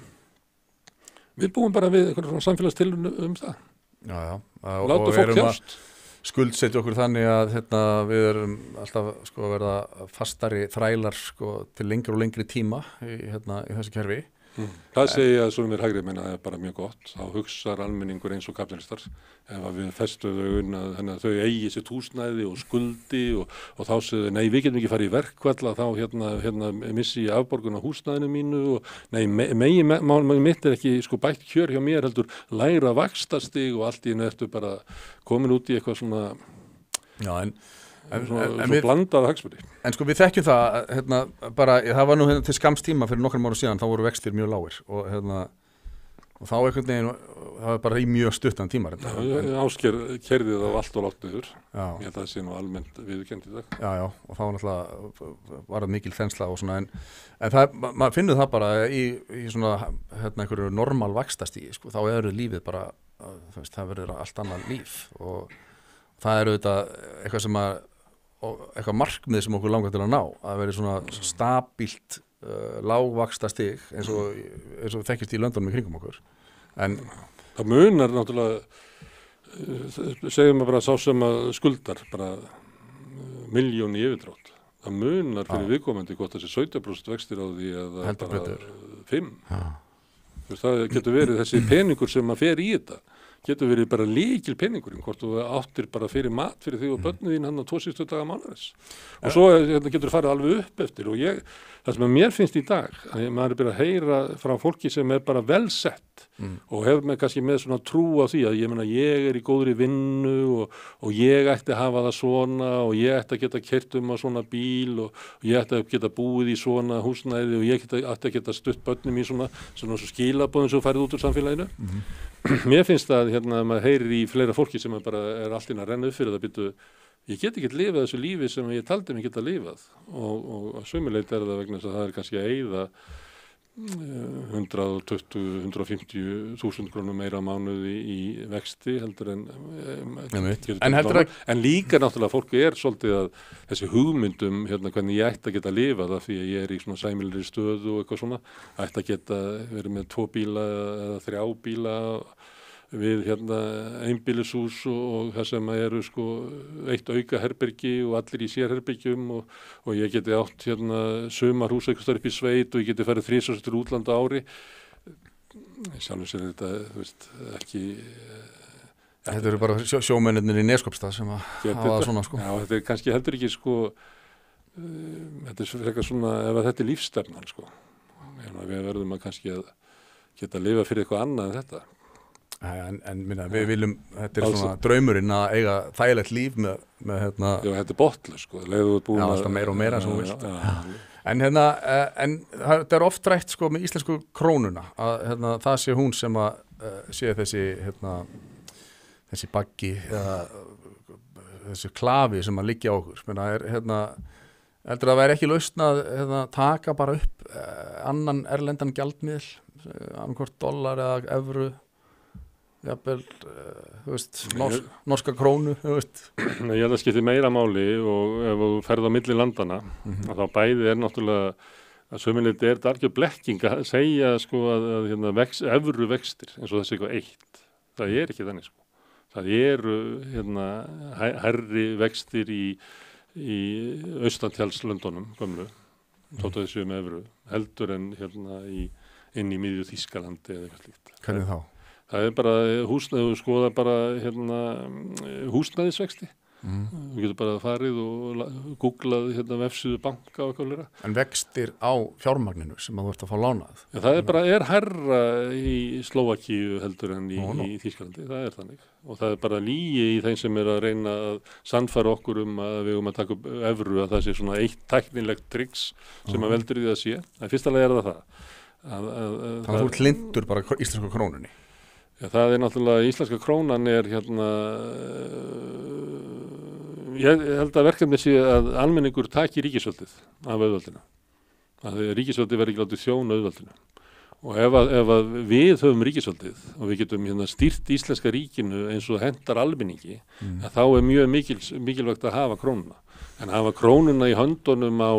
Við búum bara við einhverjum samfélagstilraun það. Já. Láta fólk þjást. skuldsetja okkur þannig að við erum alltaf sko að verða fastari þrælar sko til lengri og lengri tíma í þessu kerfi. Það segja að svona mér hægri menna það bara mjög gott. Þá hugsar almenningur eins og kapitalistar ef að við festum þau þannig að þau eigi sitt húsnæði og skuldi og þá segðu nei við getum ekki farið í verkfall þá missi ég afborgun á húsnæðinu mínu og nei megi mitt ekki sko bætt kjör hjá mér heldur lægra vaxtastig og allt í einu ertu bara komin út í eitthvað svona svo blandað hagsmuni. En sko við þekkjum það það var nú til skamms tíma fyrir nokkrum árum síðan þá voru vextir mjög lágir og þá einhvern veginn það var bara í mjög stuttan tíma. Ásgeir keyrði það á allt og látt niður. Ég held að það sé nú almennt viðurkennt í dag. Já og þá náttúrulega var það mikil þensla og svona en það maður finnur það bara í svona einhverju normal vaxtastígi sko þá lífið bara það verður allt annað líf og það auðvitað eitthvað sem eitthvað markmið sem okkur langar til að ná að vera svona stabílt lágvaxtastig eins og þekkist í löndunum í kringum okkur en það munar náttúrulega segjum við bara sá sem að skuldar bara milljón í yfirdrátt það munar fyrir viðkomandi hvort þessi 17% vextir á því eða bara 5 það getur verið þessi peningur sem að fer í þetta getur verið bara lykil peningurinn hvort þú áttir bara fyrir mat fyrir því og börnu þín hann á 2 síðustu daga mánaðarins og svo getur farið alveg upp eftir og það sem að mér finnst í dag að maður byrja að heyra frá fólki sem bara velsett og hefur með kannski með svona trú á því að ég meina ég í góðri vinnu og ég ætti að hafa það svona og ég ætti að geta keyrt á svona bíl og ég ætti að geta búið í svona húsnæði og ég ætti að geta stutt börnum í svona skilaboðum sem farið út úr samfélaginu. Mér finnst að maður heyrir í fleira fólki sem bara allt inn að renna upp fyrir það byrju ég get ekki lifað þessu lífi sem ég taldi mig geta lifað og sömuleitt það vegna þess að það kannski að eyða 120-150.000 krónum meira á mánuði í vexti heldur en líka náttúrulega fólk svolítið að þessi hugmyndum hvernig ég ætti að geta lifað af því að ég í svona sæmilegri stöðu og eitthvað svona ætti að geta verið með 2 bíla eða 3 bíla við einbýlishús og það sem eru sko eitt auka herbergi og allir í sérherbergjum og ég geti átt sumarhús eitthvað þar upp í sveit og ég geti farið 3 til útlanda ári sjálfur sér þetta ekki Þetta eru bara sjómennirnir í Neskopstað sem að hafa það svona sko. Já, þetta kannski heldur ekki sko þetta frekar svona ef þetta lífsstefnan sko við verðum að kannski að geta að lifa fyrir eitthvað annað en þetta En minna, við viljum, þetta svona draumurinn að eiga þægilegt líf með Já, þetta botlu sko, leiðu út búin alltaf meira og meira sem þú vilt. En en þetta oft rætt sko með íslensku krónuna að það sé hún sem að sé þessi baggi eða þessi klafi sem að liggja á okkur. Minna heldur það væri ekki lausn að taka bara upp annan erlendan gjaldmiðil, annarkvort dollar eða evru jafnvel, norska krónu, Ég held að skipti meira máli og ef þú ferð á milli landana, að þá bæði náttúrulega að sömuleyti þetta algjör blekking að segja sko að evru vextir eins og þessi eitthvað eitt. Það ekki þannig sko. Það eru hærri vextir í austantjálslöndunum gömlu, þótt að þessu með evru, heldur en inn í miðju Þýskalandi eða eitthvað slíkt. Hvernig þá? Það bara húsnæði, skoða bara húsnæðisvexti. Þú getur bara farið og googlað vefsíðu banka og eitthvað. En vextir á fjármagninu sem að þú ert að fá lánað? Ja, það bara hærra í Slóvakíu heldur en í Þýskalandi, það þannig. Og það bara lygi í þeim sem að reyna að sannfæra okkur að við að taka upp evru að það sé svona eitt tæknilegt tricks sem að veldur í það sé. En fyrsta lagi það. Þannig að þú hlindur bara íslensku krónunni? Já, það náttúrulega, íslenska krónan ég held að verkefni sé að almenningur taki ríkisvaldið af auðvaldinu. Að ríkisvaldið verði ekki látið þjóna auðvaldinu. Og ef að við höfum ríkisvaldið og við getum stýrt íslenska ríkinu eins og hendar almenningi, þá mjög mikilvægt að hafa krónuna. En hafa krónuna í höndunum á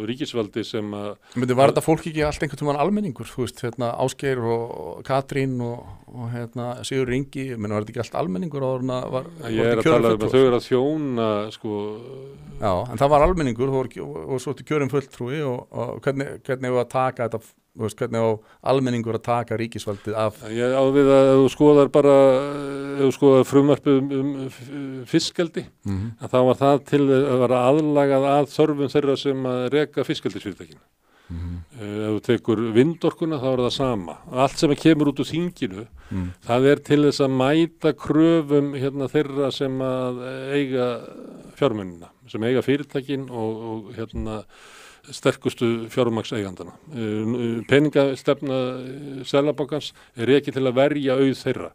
ríkisvaldi sem að... Men var þetta fólk ekki allt einhvern tímann almenningur? Þú veist, Ásgeir og Katrín og Sigurður Ingi, var þetta ekki allt almenningur? Ég að tala um að þau að þjóna, Já, en það var almenningur og svo kjörin fulltrúi og hvernig var að taka þetta, hvernig á almenningur að taka ríkisvaldið af? Ég á við að þú skoðar bara, ef þú skoðar frumvarpið fiskeldi, að þá var það til að vera aðlagað að þörfum þeirra sem að reka fiskeldisfyrirtækinu. Ef þú tekur vindorkuna þá það sama. Allt sem kemur út úr þinginu, það til þess að mæta kröfum þeirra sem að eiga fjármunina, sem eiga fyrirtækin og sterkustu fjármagnseigandana. Peningastefna Seðlabankans rekið til að verja auð þeirra.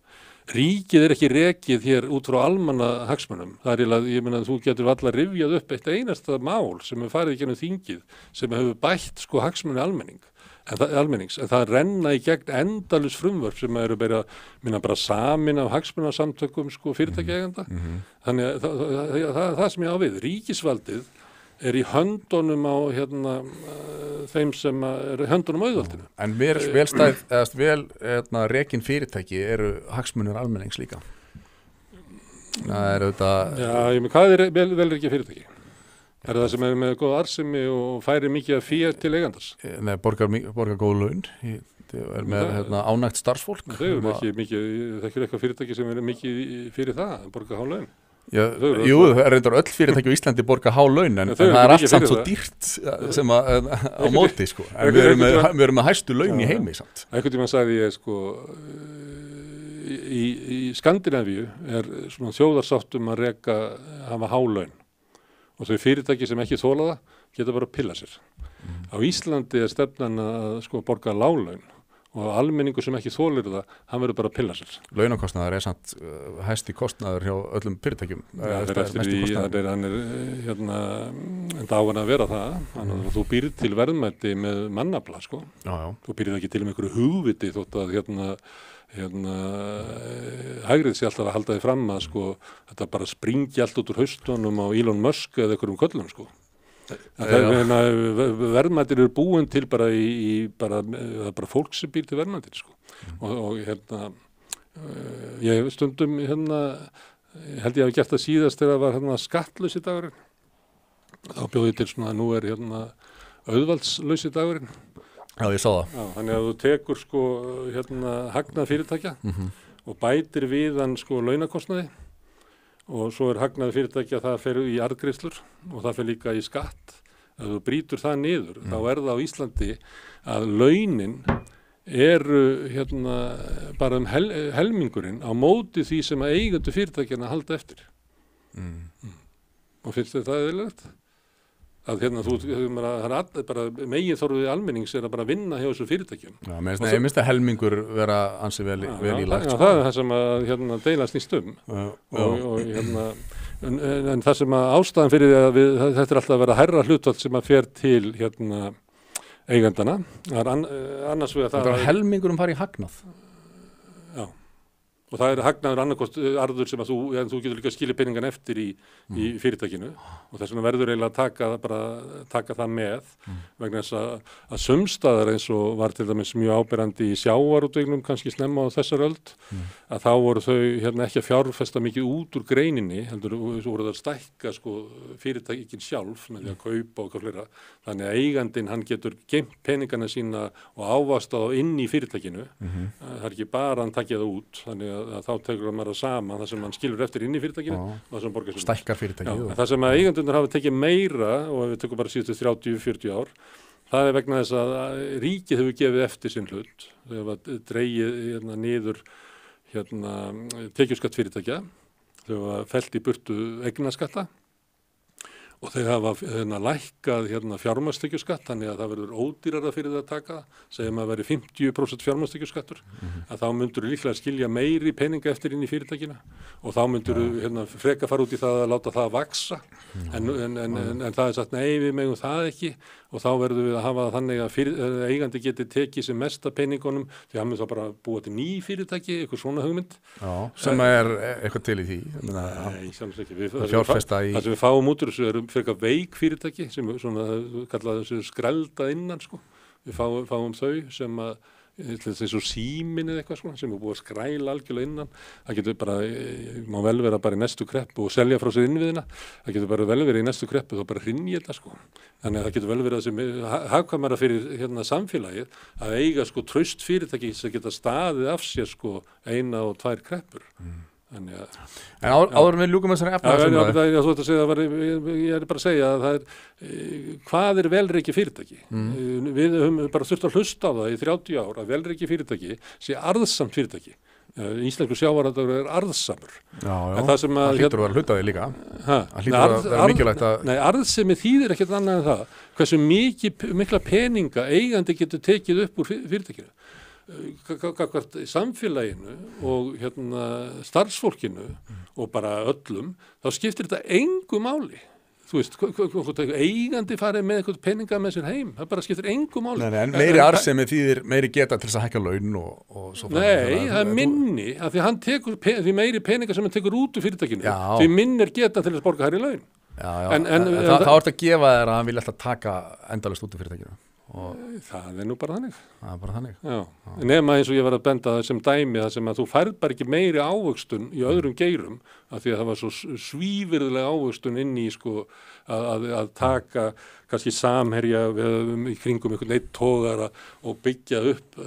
Ríkið ekki rekið hér út frá almannahagsmunum. Það ég meina að þú getur varla rifjað upp eitt einasta mál sem farið í gegnum þingið sem hefur bætt hagsmuni almennings. En það renna í gegn endalaus frumvörp sem eru bara samin af hagsmunasamtökum fyrirtækjaeiganda. Þannig að það sem ég á við. Ríkisvaldið í höndunum á þeim sem höndunum á auðvaldinu. En vel rekin fyrirtæki eru hagsmunir almennings líka. Það auðvitað... Já, hvað vel rekin fyrirtæki? Það sem með góð arðsemi og færi mikið af fé til eigandars? Nei, borgar góð laun. Með ánægt starfsfólk. Þau eru ekki mikið, það ekki eitthvað fyrirtæki sem mikið fyrir það, borgar há laun. Jú, reyndar öll fyrirtæki á Íslandi borga há laun en það allt samt svo dýrt sem á móti en við erum með hæstu laun í heimi samt. Einhvern tímann sagði ég í Skandinavíu svona þjóðarsátt að hafa há laun og þau fyrirtæki sem ekki þola það geta bara að pilla sér. Á Íslandi stefnan að borga lág laun og almenningur sem ekki þolir það, hann verður bara að pilla sér. Launakostnaður samt hæsti kostnaður hjá öllum fyrirtækjum. Hann enda á hann að vera það. Þú býrð til verðmæti með mannafla, Þú býrð ekki til með einhverju hugviti þótt að hægrið sé alltaf að halda þið fram að þetta bara springi allt út úr haustunum á Elon Musk eða einhverjum köllum, verðmættir eru búin til bara það bara fólk sem býr til verðmættir og ég hef stundum held ég hafi gert það síðast þegar það var skattlausi dagurinn þá bjóði til nú auðvaldslausi dagurinn. Já, ég sá það. Já, þannig að þú tekur hagnað fyrirtækja og bætir við hann launakostnaði og svo hagnaði fyrirtækja það fer í arðgreiðslur og það fer líka í skatt. Ef þú brýtur það niður, þá það á Íslandi að launin eru bara helmingurinn á móti því sem að eigendur fyrirtækjana halda eftir. Og finnst þér það eðlilegt? Að bara meginþorfið almennings að bara vinna hjá þessu fyrirtækjum. Já, ég minnst að helmingur vera ansi vel í lagt. Já, það það sem að deila snýst en það sem að ástæðan fyrir því að þetta alltaf að vera hærra hlutfall sem að fer til eigandana. Annars við að það helmingurum fari í hagnað. Já. Og það hagnaður annarkost arður sem að þú getur líka skilja peningan eftir í fyrirtækinu og þess vegna verður eiginlega að taka það með vegna þess að sumstaðar eins og var til dæmis mjög áberandi í sjávarútveginum kannski snemma á þessar öld að þá voru þau ekki að fjárfesta mikið út úr greininni heldur voru það að stækka fyrirtækin sjálf með því að kaupa og fleira þannig að eigandinn hann getur geymt peningana sína og ávastað á inn í fyrirtækinu það ekki bara hann takja það út þannig að þá tekur maður saman það sem hann skilur eftir inn í fyrirtækinu og það sem borgar sem stækkar fyrirtækið. Það sem að eigendurnir hafa tekið meira og við tökum bara síðustu 30-40 ár það vegna þess að ríkið hefur gefið eftir sinn hlut þau hafa dregið niður tekjuskatt fyrirtækja þau hafa fellt í burtu eignaskatta og þeir hafa lækkað fjármagnstekjuskatt þannig að það verður ódýrara fyrir það að taka segjum að veri 50% fjármagnstekjuskattur að þá myndur líklega skilja meiri peninga eftir inn í fyrirtækinu og þá myndur freka fara út í það að láta það vaksa en það sagt nei við megum það ekki og þá verðum við að hafa það þannig að eigandi geti tekið sem mesta peningunum því hann mun þá bara búa til ný fyrirtæki, eitthvað svona hugmynd. Já, sem eitthvað til í því. Nei, sjálfs ekki. Fjárfesta í... Það sem við fáum út úr þessu eru frekar veik fyrirtæki sem svona kallað þessu skrælda innan sko. Við fáum þau sem að eins og símin eða eitthvað svona sem er búið að skræla algjörlega innan. Það getur bara, má vel vera bara í næstu kreppu og selja frá sér innviðina. Það getur bara vel verið í næstu kreppu þá bara hrynji þetta sko. Þannig að það getur vel verið sem hagkvæmara fyrir samfélagið að eiga sko traust fyrirtæki sem geta staðið af sér sko 1 og 2 kreppur. En áður við ljúkum þessari efnahagsumræðu. Þú ert að segja, ég er bara að segja að það hvað velrekið fyrirtæki? Við höfum bara þurft að hlusta á það í 30 ár að velrekið fyrirtæki sé arðsamt fyrirtæki. Íslensku sjávarútvegur arðsamur. Já, það hlýtur að vera hlutaði líka. Það hlýtur að vera mikilvægt að... Nei, arðsemi þýðir ekkert annað en það. Hversu mikla peninga eigandi getur tekið upp úr fyrirtækinu. Gagnvart samfélaginu og starfsfólkinu og bara öllum, þá skiptir þetta engu máli. Þú veist, eigandi farið með eitthvað peninga með sér heim, það bara skiptir engu máli. Nei, en meiri arðsemi þýðir meiri geta til þess að hækka laun og svo. Nei, það er minni, af því hann tekur því meiri peninga sem hann tekur út úr fyrirtækinu, því minni geta til þess að borga hærri laun. Já, þá ert að gefa þér að hann vil alltaf taka endalaust út úr fyrirtækinu. Það er nú bara þannig. Það er bara þannig. Já. Nema eins og ég var að benda það sem dæmi það sem að þú færð bara ekki meiri ávöxtun í öðrum geirum af því að það var svo svívirðilega ávöxtun inn í sko að taka kannski samherja í kringum einhvern einn togara og byggja upp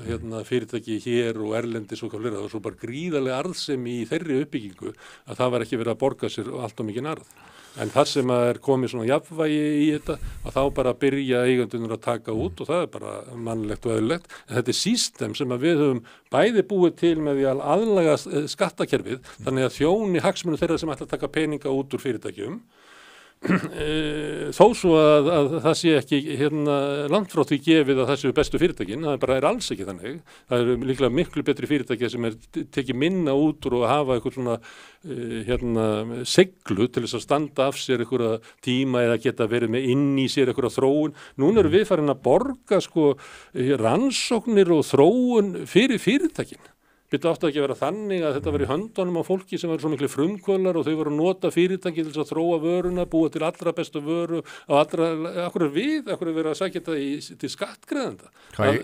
fyrirtæki hér og erlendis og hvað fleira. Það var svo bara gríðarlega arðsemi í þeirri uppbyggingu að það var ekki verið að borga sér allt of mikinn arð. En það sem er komið svona jafnvægi í þetta að þá bara byrja eigendunir að taka út og það er bara mannlegt og eðlilegt. En þetta er system sem að við höfum bæði búið til með því að aðlaga skattakerfið þannig að þjóni hagsmunum þeirra sem ætla að taka peninga út úr fyrirtækjum. Þó svo að það sé ekki langt frá því gefið að það séu bestu fyrirtækin, það bara er alls ekki þannig. Það eru líklega miklu betri fyrirtæki sem tekið minna út úr og hafa eitthvað svona seglu til þess að standa af sér einhverja tíma eða geta verið með inn í sér einhverja þróun. Núna erum við farin að borga sko rannsóknir og þróun fyrir fyrirtækin. Þetta átti ekki að vera þannig að þetta var í höndunum á fólki sem var svo miklu frumkvölar og þau voru að nota fyrirtæki til þess að þróa vöruna, búa til allra bestu vöru akkur er verið að sækja þetta til skattgreiðenda.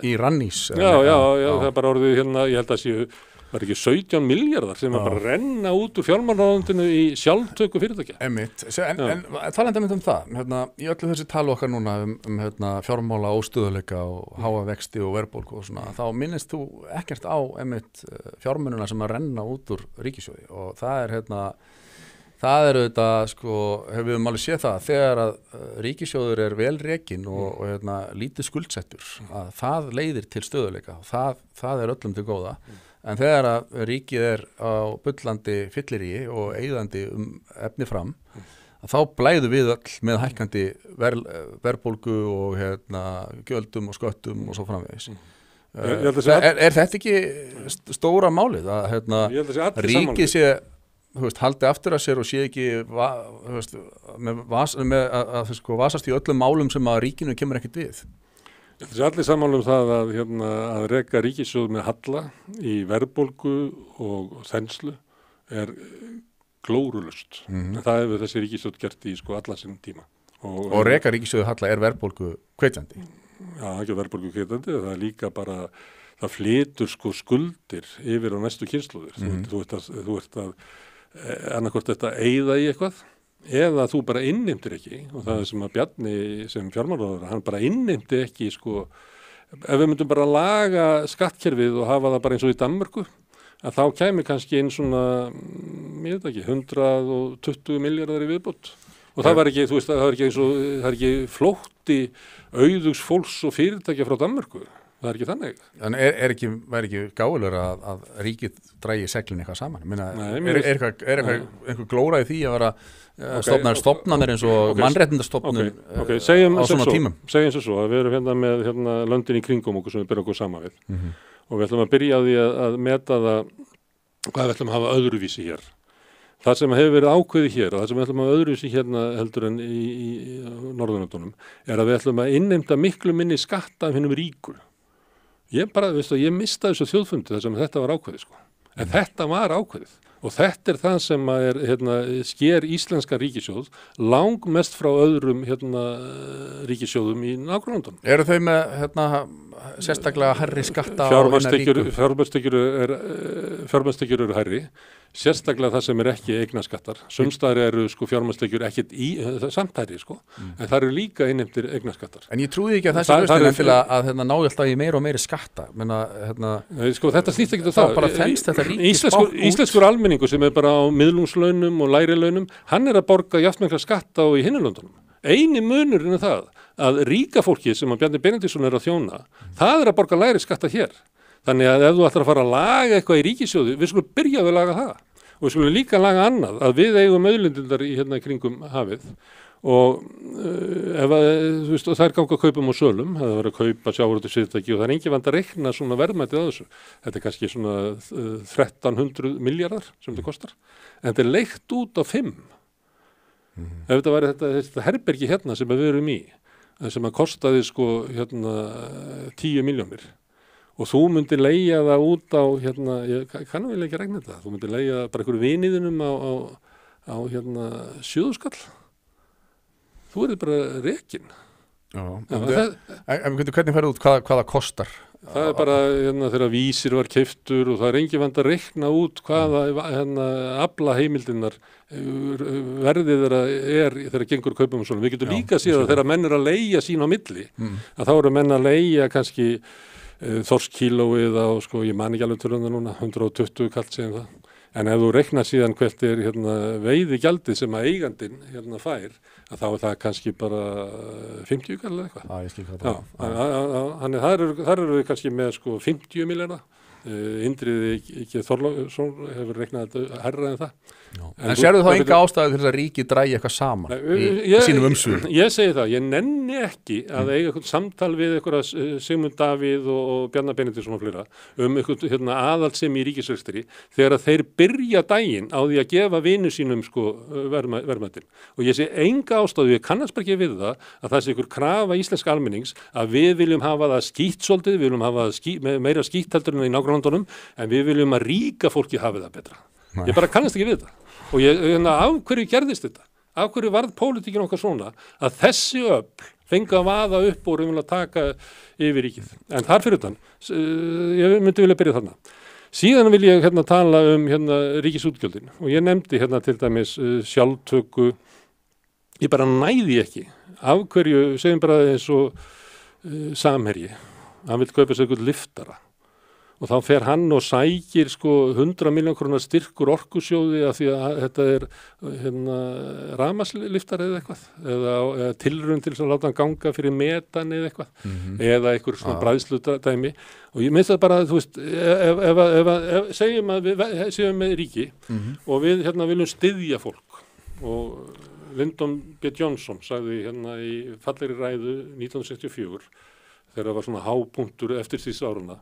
Í rannís? Já, það er bara orðið ég held að séu var ekki 17 milljarðar sem var bara að renna út úr fjármálaráðuneytinu í sjálftöku fyrirtækja. Einmitt. En talandi um það, í öllu þessi tala okkar núna fjármála óstöðuleika og háa vexti og verðbólgu og svona, þá minnist þú ekkert á fjármununa sem að renna út úr ríkissjóði og það er auðvitað, sko, hefur við alveg séð það, þegar að ríkissjóður er vel rekinn og lítið skuldsettur, að það leiðir til stöðuleika og það er öllum til góða. En þegar að ríkið er á bullandi fylliríi og eyðandi efni fram, þá blæðum við öll með hækkandi verðbólgu og gjöldum og sköttum og svo framvegis. Er þetta ekki stóra málið að ríkið sé haldi aftur að sér og sé ekki vasast í öllum málum sem að ríkinu kemur ekkert við? Það er allir sammála það að reka ríkissjóð með halla í verðbólgu og þenslu er glórulust. En það hefur þessi ríkissjóð gert í allan sinn tíma. Og reka ríkissjóð halla er verðbólgu hvetjandi? Já, ekki verðbólgu hvetjandi, það er líka bara, það flytur skuldir yfir á næstu kynslóðir. Þú ert að annarkvort þetta eyða í eitthvað eða þú bara innheimtir ekki og það sem að Bjarni sem fjármálaráðherra, hann bara innheimti ekki ef við myndum bara laga skattkerfið og hafa það bara eins og í Danmörku að þá kæmi kannski inn svona, ég veit ekki, 120 milljarðar í viðbót og það var ekki, þú veist, það er ekki flótti auðugs fólks og fyrirtækja frá Danmörku. Það er ekki þannig. En væri ekki gáfulegur að ríkið drægi seglin eitthvað saman? Er einhver glóra í því að vera stofnanir eins og mannréttindastofnun á svona tímum? Segjum eins og svo að við erum með löndin í kringum okkur sem við byrjum okkur saman við og við ætlum að byrja á því að meta það hvað við ætlum að hafa öðruvísi hér. Það sem hefur verið ákveðið hér og það sem við ætlum að öðruvísi hérna heldur en í Norðurlöndunum að við ætlum að innheimta miklu minni skatta af hinnum ríku. Ég mistaði þessu þjóðfundi þar sem þetta var ákveðið sko. En þetta var ákveðið og þetta það sem sker íslenska ríkissjóð langmest frá öðrum ríkissjóðum í nágrannlöndunum. Eru þau með sérstaklega hærri skatta á fjármagnstekjur eru hærri, sérstaklega það sem ekki eignaskattar. Sumstaðar eru sko fjármagnstekjur ekkert samtæri sko, en það eru líka innheimtir eignaskattar. En ég trúði ekki að þessi lausnin til að ná alltaf í meira og meiri skatta. Sko þetta snýst ekki það. Bara þenst þetta ríkisbátt út. Íslenskur almenningur sem bara á miðlungslaunum og lægri launum, hann að borga jafnmikla skatta á í hinulöndunum. Eini munurinn það að ríka fólki sem að Bjarni Benediktsson að þjóna, það að borga lægri skatta hér. Þannig að ef þú ætlar að fara að laga eitthvað í ríkissjóði, við skulum byrja að laga það. Og við skulum líka laga annað, að við eigum auðlindindar í kringum hafið. Og þær ganga kaupum og sölum, það var að kaupa sjávarútvegsfyrirtæki og það engin vant að reikna svona verðmætið á þessu. Þetta kannski svona 1300 milljarðar sem þetta kostar. En þetta leigt út á 5. Ef þetta væri þetta herbergi sem við erum í, sem að kostaði sko 10 milljónir og þú myndir leigja það út á ég kannum vel ekki regna þetta, þú myndir leigja bara einhverju viniðinum á 7 skall. Þú bara rekin. En hvernig ferðu út hvað það kostar? Það bara þegar Vísir var keyptur og það engin vant að reikna út hvaða aflaheimildirnar verðið þegar gengur kaupum og svona. Við getum líka séð að þegar menn að leigja sín á milli, að þá eru menn að leigja kannski þorskílóið á, sko, ég man ekki alveg töluna núna, 120 kall segja það. En ef þú reiknar síðan hvert veiðigjaldið sem að eigandinn fær, að þá það kannski bara 50 kall eða eitthvað. Ég skil hvað það. Þannig þar eru við kannski með sko 50 milljarða. Indriði Þorláksson hefur reiknað þetta hærra en það. En sérðu þá enga ástæðu til þess að ríkið dragi eitthvað saman í sínum umsvifum? Ég segi það, ég nenni ekki að eiga eitthvað samtal við eitthvað Sigmund Davíð og Bjarni Benediktsson og fleira eitthvað aðaldsemi í ríkisrekstri þegar að þeir byrja daginn á því að gefa vinu sínum sko verðmætin. Og ég segi enga ástæðu, ég kannast bara ekki við það að sé ykkur krafa íslenska almennings að við viljum hafa það skítt svolítið, við viljum hafa það meira skítt heldur en í nágrannlöndunum, en við viljum að ríka fólki hafi það betra. Ég bara kannast ekki við það. Og af hverju gerðist þetta? Af hverju varð pólitíkin okkar svona að þessi öfl fengi að vaða upp og raunverulega taka yfir ríkið? En þar fyrir utan, ég myndi vilja byrja þarna. Síðan vil ég tala ríkisútgjöldin og ég nefndi til dæmis sjálftöku. Ég bara næði ekki. Af hverju, segjum bara eins og Samherji, hann vil kaupa sér eitthvað liftara. Og þá fer hann og sækir sko 100 milljón krónar styrkur orkusjóði af því að þetta rafmagnslyftar eða eitthvað eða tilraun til að láta hann ganga fyrir metan eða eitthvað eða einhver svona bræðsludæmi og ég minnst það bara þú veist ef segjum að við séum með ríki og við viljum styðja fólk og Lyndon B. Johnson sagði í fallegri ræðu 1964 þegar það var svona hápunktur eftir því áruna,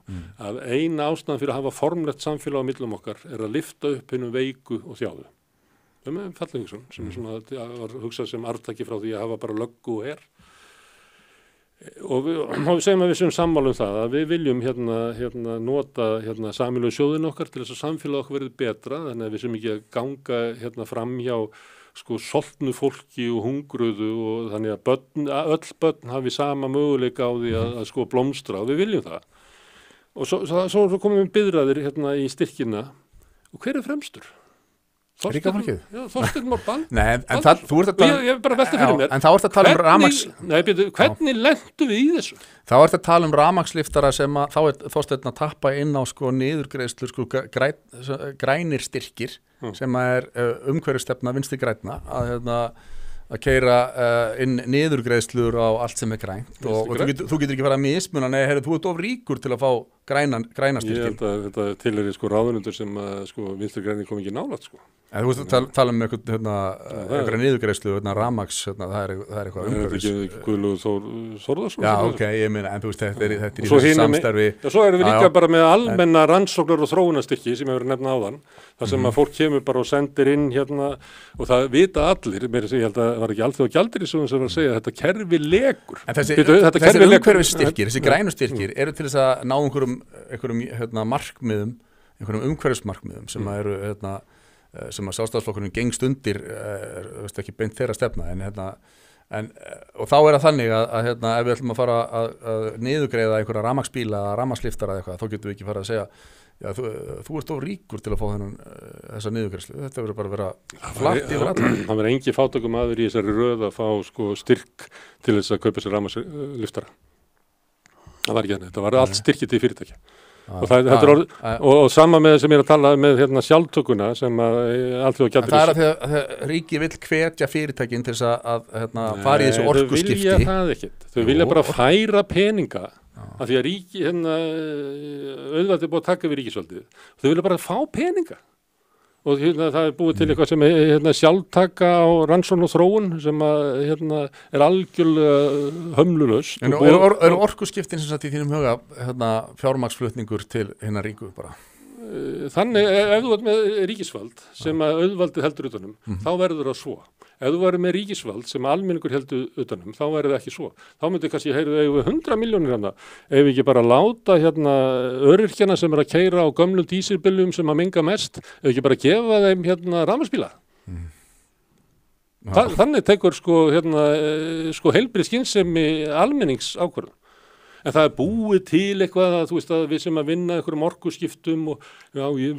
að eina ástæðan fyrir að hafa formlegt samfélag á millum okkar að lyfta upp hinum veiku og þjáðu. Það með Fallengsson, sem var hugsað sem arftaki frá því að hafa bara löggu og her. Og við segjum að við séum sammála það, að við viljum nota samfélögu sjóðin okkar til þess að samfélag okkar verði betra, þannig að við séum ekki að ganga fram hjá sko soltnu fólki og hungruðu og þannig að öll börn hafi sama möguleika á því að sko blómstra og við viljum það. Og svo komum við biðraðir í styrkina og hver fremstur? Ríka fólkið? Já, Þorsteinn Már Baldursson. Nei, en þú ert að tala ég bara velti fyrir mér. En þá ert að tala rafmagns. Nei, hvernig lentum við í þessu? Þá ert að tala rafmagnslyftara sem að þá Þorsteinn að tappa inn á sko niðurgreiðslur sko grænir styrkir sem að umhverfisstefna Vinstri grænna að keyra inn niðurgreiðslur á allt sem grænt og þú getur ekki fara að mismuna, nei, þú ert of ríkur til að fá græna styrkin. Ég held að þetta tilheyrir sko ráðunundur sem að sko Vinstri grænir kom ekki nálægt sko. En þú veist að tala um einhverja niðurgreiðslu, rafmagns, það er eitthvað umhverfis. Er þetta ekki Guðlaugur Þór Þórðarson? Já, ok, ég meina, en þú veist, þetta er í þessu samstarfi. Já, svo erum við líka bara með almenna rannsóknar og þróunarstykki sem hefur nefna áðan, þar sem að fólk kemur bara og sendir inn og það vita allir, ég held að það var ekki Alþjóða Gjaldeyrisjóðurinn sem var að segja að þetta kerfi lekur. En þessi umhverfisstyrkir, þessi grænu styrkir, eru til þess að ná einhverjum markmiðum, einhverjum umhverfismarkmiðum sem eru sem að Sjálfstæðisflokkurinn gengst undir ekki beint þeirra stefna og þá er það þannig að ef við ætlum að fara að niðurgreiða einhverja rafmagnsbíla eða rafmagnsliftara eða eitthvað, þá getum við ekki fara að segja já, þú ert of ríkur til að fá þessa niðurgreiðslu, þetta verður bara að vera flatt yfir alla. Það verður engin fátækumaður í þessari röð að fá sko styrk til þess að kaupa sér rafmagnsliftara. Það var ekki þannig, þetta var allt styrkið til fyrirtækja. Og sama með sem ég er að tala með sjálftökuna sem að Alþjóða Gjaldeyrisjóðurinn. Það er að þegar ríki vill hvetja fyrirtækin til þess að fara í þessu orkuskipti. Þau vilja það ekkert. Þau vilja bara færa peninga af því að ríki auðvitað er búið að taka við ríkisvaldið. Þau vilja bara fá peninga. Og það er búið til eitthvað sem sjálftaka á rannsókn og þróun sem er algjörlega hömlulaust. En eru orkuskiptin sem sagt í þínum huga fjármagnsflutningur til hinna ríku bara? Þannig, ef þú ert með ríkisvald sem að auðvaldið heldur utanum, þá verður það svo. Ef þú verður með ríkisvald sem almenningur heldur utanum, þá verður það ekki svo. Þá myndi kannski heyrðu 100 milljónir ef við ekki bara láta öryrkjana sem að keyra á gömlum dísilbiljum sem að menga mest, ef ekki bara gefa þeim rafmagnsbíla. Þannig tekur sko heilbrigð skynsemi almenningsákvörðun. En það er búið til eitthvað að, þú veist, að við sem að vinna einhverjum orkuskiptum og við,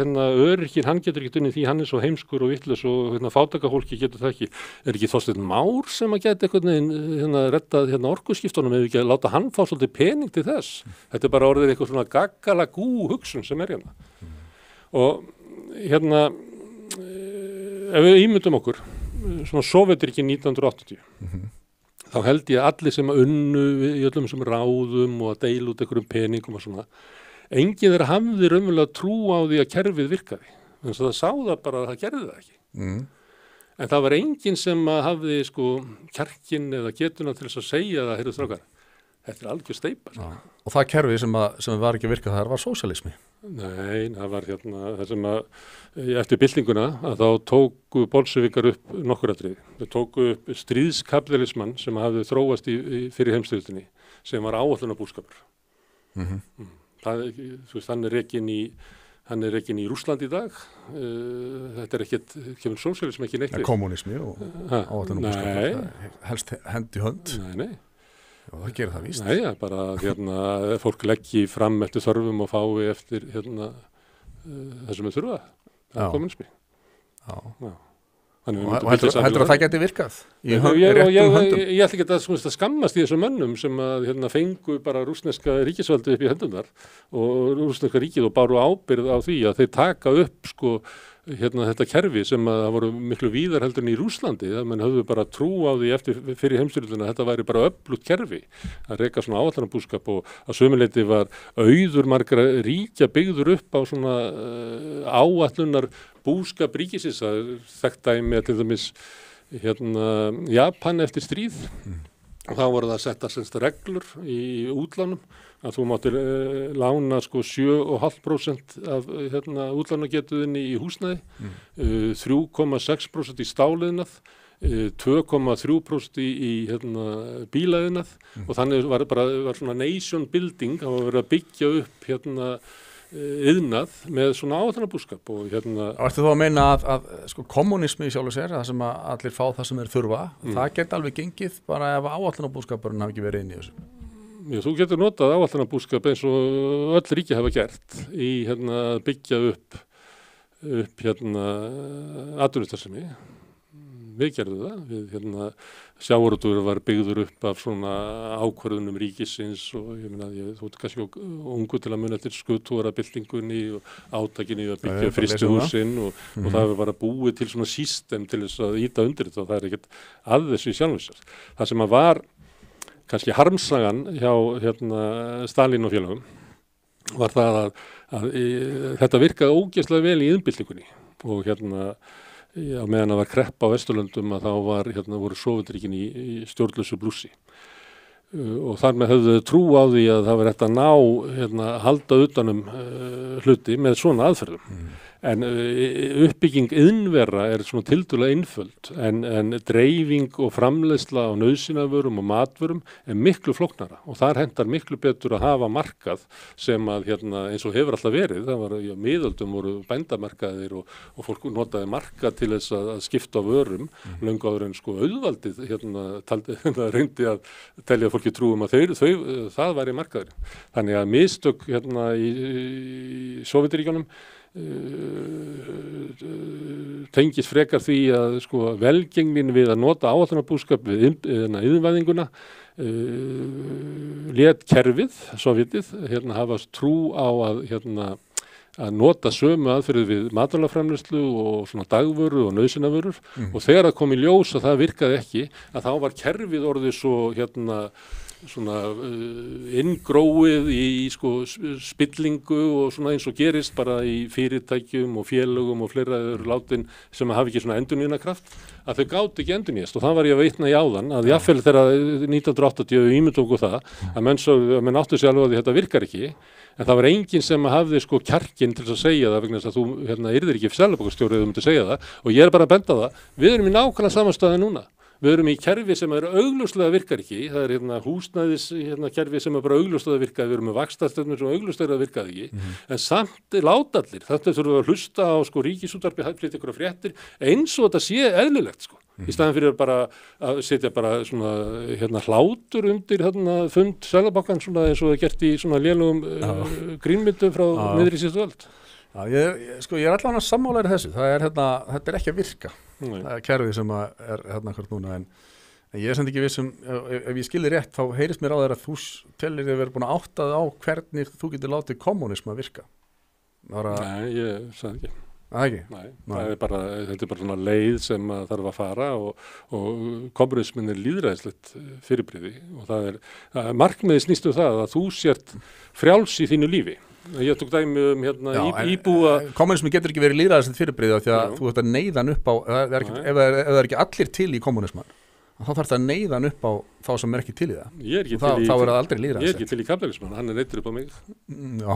öryrkinn, hann getur ekki unnið því hann er svo heimskur og vitlaus og fátækafólki getur það ekki. Er ekki Þorsteinn Már sem að geta eitthvað reddað orkuskiptunum ef við ekki að láta hann fá svolítið pening til þess? Þetta er bara orðið eitthvað svona gaggalagú hugsun sem er hérna. Og ef við ímyndum okkur, svona Sovétríkin 1980, þá held ég að allir sem unnu í öllum sem ráðum og að deila út einhverjum peningum og svona, enginn þeirra hafði raunverulega trú á því að kerfið virkaði. Þannig að það sá það bara að það gerði það ekki. En það var enginn sem hafði kjarkinn eða getuna til þess að segja það, heyrðu strákar, þetta er algjör steypa. Og það kerfið sem var ekki að virka þar var sósíalismi? Nei, það var það sem að eftir byltinguna að þá tóku bolsjevikar upp nokkur atriði. Þau tóku upp stríðskapitalismann sem hafði þróast fyrir heimsstyrjöldinni sem var áætlunarbúskapur. Hann er rekinn í Rússland í dag. Þetta er ekkert, kemur sósíalismi ekki neitt við. Kommunismi og áætlunarbúskapur, helst hendi hönd. Nei. Og það gerir það víst. Nei, bara fólk leggi fram eftir þörfum og fái eftir þessum við þurfa. Það er kommunismi. Já. Og heldur að það geti virkað? Ég ætla ekki að skammast í þessum mönnum sem að fengu bara rússneska ríkisvaldi upp í hendunar og rússneska ríkið og báru ábyrgð á því að þeir taka upp þetta kerfi sem að það voru miklu víðar heldur en í Rússlandi, það menn höfðu bara trú á því eftir fyrir heimsstyrjöldina að þetta væri bara öflugt kerfi að reka svona áætlunarbúskap og að sömuleyti var auður margra ríkja byggður upp á svona áætlunar búskap ríkisins að þekkt dæmi til dæmis Japan eftir stríð og þá voru það að setja reglur í útlánum að þú máttir lána 7,5% af útlánagetuðinni í húsnæði, 3,6% í stáliðnað, 2,3% í bílaðiðnað og þannig var svona nation building, það var verið að byggja upp iðnað með svona áætlunarbúskap og Ertu þú að meina að kommunismi í sjálfu sér, það sem að allir fá það sem þeir þurfa, það geti alveg gengið bara ef áætlunarbúskapurinn hafi ekki verið inn í þessu? Já, þú getur notað áætlunarbúskap eins og öll ríki hafa gert í byggja upp atvinnustarfsemi. Við gerðum það. Sjávarútvegur var byggður upp af svona ákvörðunum ríkisins og þú ert kannski ungu til að muna eftir skutúarabyltingunni og átakinni að byggja frystihúsin og það var að búið til svona system til þess að ýta undir þetta og það er ekkert að þessu í sjálfu sér. Það sem að var kannski harmsagan hjá Stalín og félagum var það að þetta virkaði ógeðslega vel í iðnbyltingunni og á meðan það var kreppa á Vesturlöndum að þá voru Sovétríkin í stjórnlausu blússi og þar með höfðu trú á því að það var hægt að ná halda utanum hluti með svona aðferðum. En uppbygging iðnvera svona tiltölulega einföld en dreifing og framleiðsla á nauðsynjavörum og matvörum miklu flóknara og þar hentar miklu betur að hafa markað sem að eins og hefur alltaf verið, það var miðöldum voru bændamarkaðir og fólk notaði markað til þess að skipta á vörum löngu áður en auðvaldið reyndi að telja fólki trúum að það væri markaður. Þannig að mistök í Sovétríkjunum tengist frekar því að velgengnin við að nota áætlunarbúskap við iðnvæðinguna lét kerfið, Sovétið, hafa trú á að nota sömu aðferðir við matvælaframleiðslu og svona dagvöru og nauðsynjavörur og þegar það kom í ljós að það virkaði ekki að þá var kerfið orðið svo svona inngróið í spillingu og svona eins og gerist bara í fyrirtækjum og félögum og fleira látin sem hafi ekki svona endurnýjunarkraft að þau gátu ekki endurnýjast og það var ég að vitna í áðan að jafnvel þegar 1980 ímyndugu það að menn áttu sig alveg að þetta virkar ekki en það var enginn sem hafði kjarkinn til að segja það vegna þess að þú yrðir ekki seðlabankastjóri ef þú myndir segja það og ég bara að benda það, við erum í nákvæmlega samanstæði núna. Við erum í kerfi sem augljóslega virkar ekki, það húsnæðis kerfi sem bara augljóslega virkaði, við erum með vaxtastefnur sem augljóslega virkaði ekki, en samt láta allir, þetta þurfum við að hlusta á ríkisútvarpi, flytja ykkur fréttir, eins og þetta sé eðlilegt í staðan fyrir bara að setja bara svona hlátur undir fund Seðlabankan svona eins og það gert í svona lélugum grínmyndum frá miðri síðustu öld. Já, ég er allavega sammálaður þessu, þetta er ekki að virka, það er kerfið sem er hvort núna, en ég er samt ekki vissum, ef ég skilði rétt, þá heyrist mér á þér að þú tellir þig verið búin að áttað á hvernig þú getur látið kommunism að virka. Nei, ég sagði ekki. Það ekki? Nei. Þetta er bara svona leið sem þarf að fara og kommunismin er lýðræðislegt fyrirbrigði og það er markmiðið snýst það að þú sért frjáls í þínu lífi. Ég tók dæmi íbúa... Kommunismi getur ekki verið lýðræðislegt fyrirbrigði því að þú ert að neyða hann upp á, ef það er ekki allir til í kommunisman, þá þarf það að neyða hann upp á þá sem er ekki til í það. Þá er það aldrei lýðræðislegt. Ég er ekki til í kapitalisman, hann er neyddur upp á mig. Já.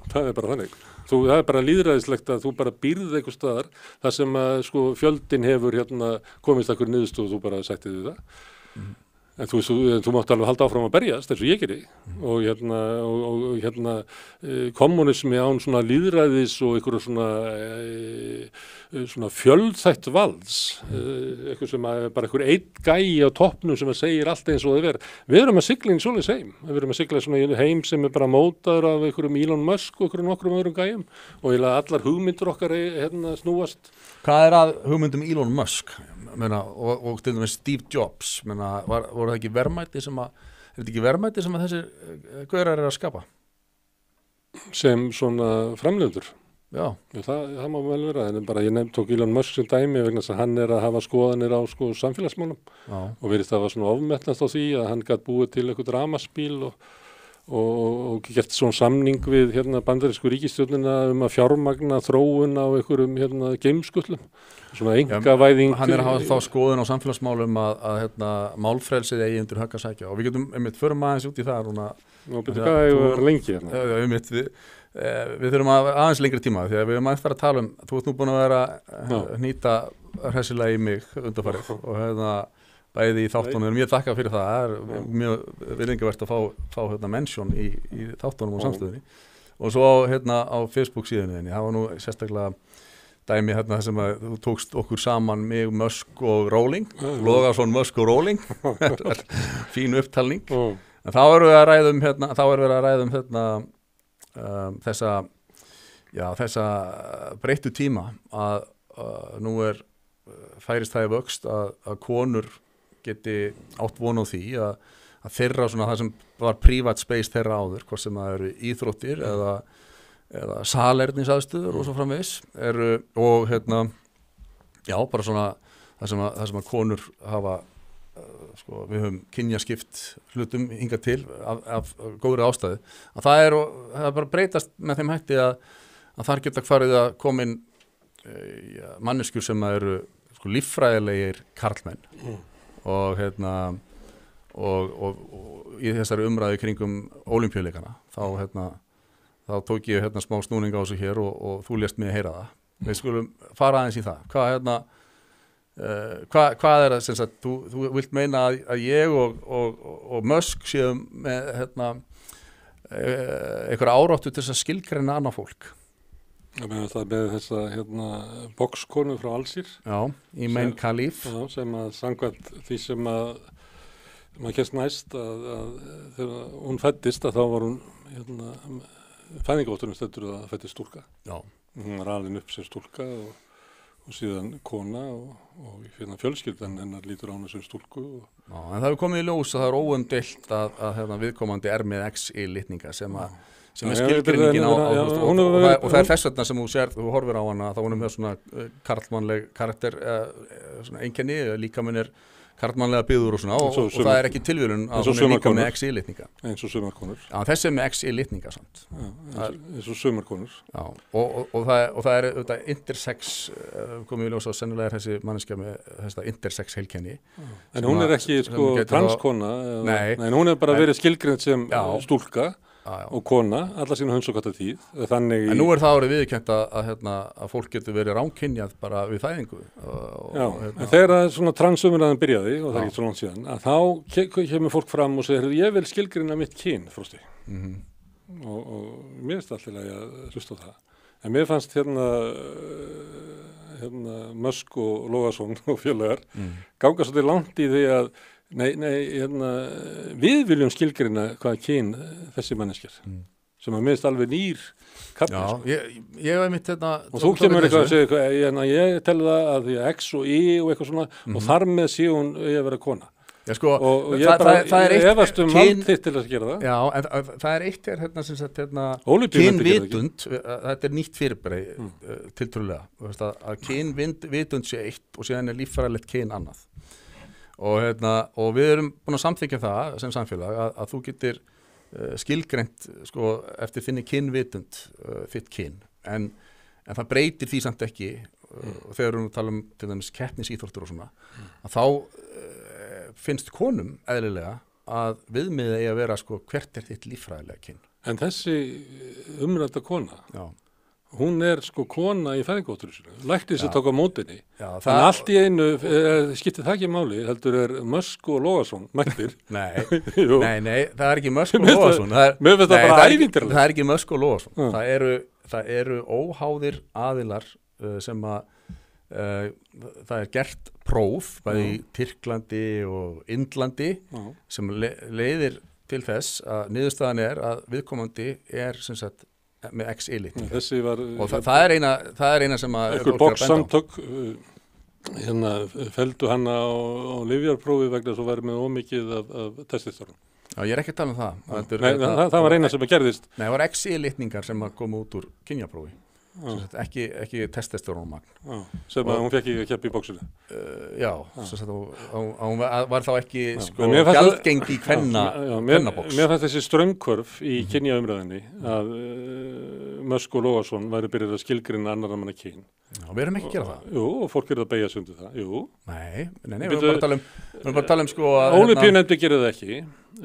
Það er bara þannig. Það er bara lýðræðislegt að þú bara býrð einhver staðar þar sem fjöldin hefur komist ekkur niðurstöðu og þú bara sættið við það. En þú mátt alveg halda áfram að berjast eins og ég geri og kommunismi án svona lýðræðis og einhverju svona fjölþætt valds eitthvað sem bara einhver einn gæi á toppnum sem segir allt eins og það er. Við erum að sigla inn svoleiðis heim. Við erum að sigla svona heim sem er bara mótaður af einhverjum Elon Musk og einhverjum nokkrum öðrum gæjum og allar hugmyndir okkar snúast. Hvað er að hugmyndum Elon Musk? Og til dæmis Steve Jobs voru það ekki verðmæti sem að þessir gaurar eru að skapa sem svona framleiðendur. Já, það má vel vera en bara ég tók Elon Musk sem dæmi vegna þess að hann er að hafa skoðanir á samfélagsmálum og virðist það var svona ofmetnast á því að hann gat búið til eitthvað rafmagnsbíl og gert svona samning við bandarísku ríkisstjórnina að fjármagna þróun á einhverjum geimskullum, svona einkavæðing. Hann er að hafa þá skoðun á samfélagsmálum að málfrelsið eigi undir högg að sækja og við getum förum aðeins út í það núna. Hvað er það lengi Við þurfum aðeins lengri tíma því að við erum aðeins að tala þú ert nú búin að vera nýta hressilega í mig undanfarið og bæði í þáttunum, ég þakka fyrir það er mjög virðingavert að fá mention í þáttunum og samstöðunni og svo á Facebook síðunni það var nú sérstaklega dæmi sem að þú tókst okkur saman mig, Musk og Rowling Logason, Musk og Rowling fín upptalning en þá erum við að ræða um þessa breyttu tíma að nú færist það í vöxt að konur geti átt von á því að þeirra svona það sem var private space þeirra áður, hvort sem það eru íþróttir eða salernisaðstöður og svo framvegis og bara svona það sem að konur hafa sko, við höfum kynjaskipt hlutum hingað til af góðri ástæðu, að það er bara breytast með þeim hætti að þar geta farið að komin manneskjur sem eru sko líffræðilegir karlmenn og og í þessari umræðu kringum ólympíuleikana þá tók ég smá snúning á þessu hér og þú lést mig heyra það. Við skulum fara aðeins í það. Hvað er það sem sagt, þú vilt meina að ég og Musk séum með einhverja áráttu til þess að skilgreina annað fólk? Ég meina það með þessa bokskonu frá Alsír. Já, í Mein Khalif. Já, sem að samkvæmt því sem að maður kemst næst að þegar hún fæddist að þá var hún fæðingarvotturinn stendur að fæddist stúlka. Já. Hún var alin upp sem stúlka og síðan kona og fjölskyldan hennar lítur á hana sem stúlku. Já, en það hefur komið í ljós að það er óumdeilt að viðkomandi er með XY-litninga sem er skilgreiningin á og það er þess vegna sem þú horfir á hana, þá hún er með svona karlmannleg karakter, svona einkenni, líkaminn er karlmannlega byggður og svona og það er ekki tilvíðun að hún er líka með XY-litninga. Eins og sumarkonur. Já, þessi er með XY-litninga samt. Eins og sumarkonur. Já, og það er auðvitað intersex, komið í ljós á sennilega er þessi manneskja með þessa intersex heilkenni. En hún er ekki transkona, nei, hún er bara verið skilgreind sem stúlka. Og kona, alla sína hundsokata tíð. Þannig en nú er það árið viðurkennt að fólk getur verið ránkynjað bara við fæðingu. En þegar svona transumræðan byrjaði, og það er ekki svo langt síðan, að þá kemur fólk fram og segir, ég vil skilgreina mitt kyn, Frosti. Og mér finnst alltaf að hlusta á það. En mér fannst Musk og Logason og félagar ganga svolítið langt í því að Nei, við viljum skilgreina hvaða kyn þessi manneskjar sem að minnst alveg nýr kafni. Já, ég hef mitt og þú kemur eitthvað að segja ég tel það að því að X og Y og eitthvað svona og þar með sé hún að vera kona. Já, sko, og ég efast vald þitt til að gera það. Já, en það er eitt sem sagt kynvitund, þetta er nýtt fyrirbæri tiltrúlega, að kynvitund sé eitt og síðan er líffræðilegt kyn annað. Og við erum búin að samþykkja það sem samfélag að þú getur skilgreint sko, eftir þinni kynvitund þitt kyn en það breytir því samt ekki þegar við talum til dæmis keppnisíþróttur og svona að þá finnst konum eðlilega að viðmiðið eigi að vera sko, hvert er þitt líffræðilega kyn. En þessi umrædda kona hún er sko kona í fæðingarvotturinn, læknir sem tók á mótinni. En allt í einu skiptir það ekki máli, heldur er Musk og Logason mættir. Nei, það er ekki Musk og Logason. Það er ekki Musk og Logason. Það eru óháðir aðilar sem að það er gert próf bæði í Tyrklandi og Indlandi sem leiðir til þess að niðurstaðan er að viðkomandi er sem sagt með XY-litning og það er eina sem að einhver bokssamtök felldu hana á lyfjarprófi vegna þess að væri með ómikið af testosteron. Já, ég er ekki að tala um það. Nei, það var eina sem að gerðist. Nei, það var XY-litningar sem að koma út úr kynjaprófi. Ekki testosterónmagn sem að hún fekk ekki að keppa í bóksinu hún var þá ekki sko, gjaldgengi í kvennabóks. Mér fannst þessi straumkvörf í kynjaumræðinni að Musk og Logason væri byrjað að skilgreina annarra manna kyn. Við erum ekki að gera það. Jú, og fólk er að beygja sig undir það. Jú. Nei, við erum bara að tala um sko Ólympíunefndin gerir það ekki,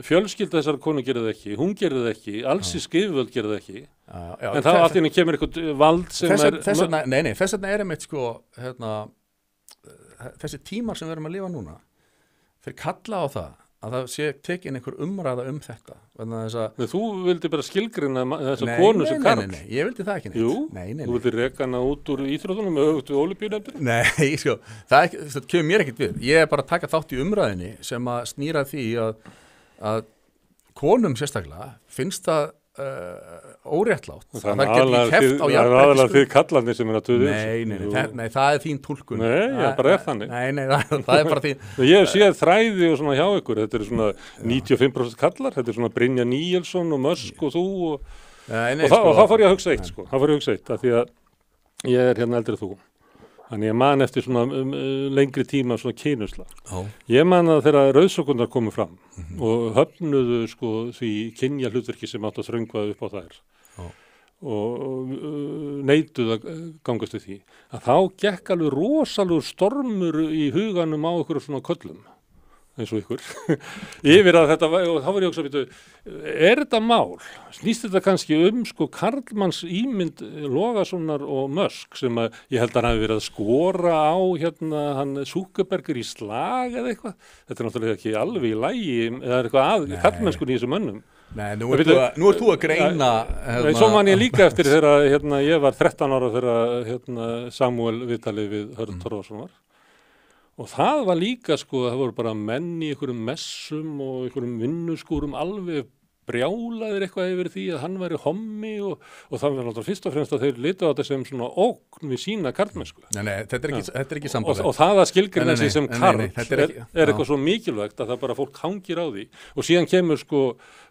fjölskylda þessar konu gerir það ekki, hún gerir það ekki, alls í skrifvöld gerir það ekki. En þá allt í einu kemur eitthvað vald sem þess vegna er einmitt sko þessi tímar sem við erum að lifa núna þeir kalla á það að það sé tekin einhver umræða þetta þú vildi bara skilgreina þessa konu sem karl. Nei, ég vildi það ekki neitt. Jú, þú vildi reka hana út úr íþróttunum með auðvitað Ólympíunefndinni. Nei, sko, það kemur mér ekkert við. Ég er bara að taka þátt í umræðinni sem að snýra því að konum sérstaklega finnst það óréttlátt það er aðalega því kallandi sem er að tuða nei, það er þín túlkun bara er þannig það er bara þín ég hef séð þræði og svona hjá ykkur þetta er svona 95% kallar þetta er svona Brynja Níelsson og Musk og þú og þá fór ég að hugsa eitt af því að ég er hérna eldri þú Þannig ég man eftir svona lengri tíma svona kynusla. Já. Ég man að þegar rauðsokundar komu fram og höfnuðu sko því kynja hlutverki sem átt að þröngva upp á þær og neituðu að gangast við því. Að þá gekk alveg rosalegur stormur í huganum á ykkur svona köllum eins og ykkur yfir að þetta var, og þá var ég også að vita, þetta mál? Snýst þetta kannski sko karlmanns ímynd Logasonar og Musk sem að ég held að hann hafi verið að skora á hann Zuckerberger í slag eða eitthvað? Þetta er náttúrulega ekki alveg í lagi eða eitthvað karlmennskun í þessum mönnum. Nei, nú ert þú að greina Svo man ég líka eftir þegar ég var 13 ára þegar Samuel viðtalið við Hörð Torfason var. Og það var líka sko, það voru bara menn í einhverjum messum og einhverjum vinnuskúrum alveg brjálaðir eitthvað yfir því að hann væri hommi og það var náttúrulega fyrst og fremst að þeir litu á þetta sem svona ógn við sína karlmennsku. Nei, þetta er ekki sambandlegt. Og það að skilgreina sig sem karl er eitthvað svo mikilvægt að það bara fólk hangir á því og síðan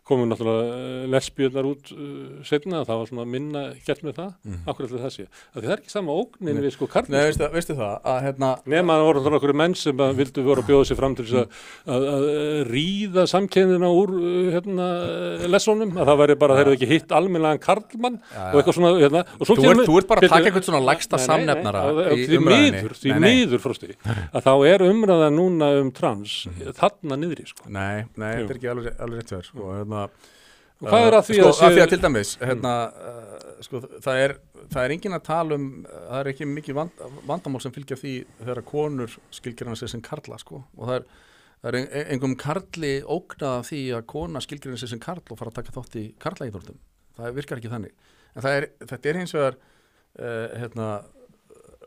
komu náttúrulega lesbíurnar út seinna, það var svona minna gert með það, akkurat það sé. Það er ekki sama ógnin við sko karlmennsku. Nei, veistu það að nema það voru einhverjir menn sem vildu vera að bjóða sig fram til þess að ríða samkennina úr lessonum, að það væri bara þeir eru ekki hitt almennilegan karlmann og eitthvað svona og svo þú ert bara að taka eitthvað svona lægsta samnefnara í umræðinni. Því miður Frosti, að þá er umræða núna trans þarna niðri sko. Nei, þetta er ekki alveg rétt hjá þér sko. Hvað er að því að því að til dæmis sko, það er enginn að tala það er ekki mikið vandamál sem fylgja því þegar konur skilgreina sig sem karla sko. Og það er einhverjum karli ógnað af því að kona skilgreina sig sem karl og fara að taka þátt í karlaíþróttum. Það virkar ekki þannig. En þetta er hins vegar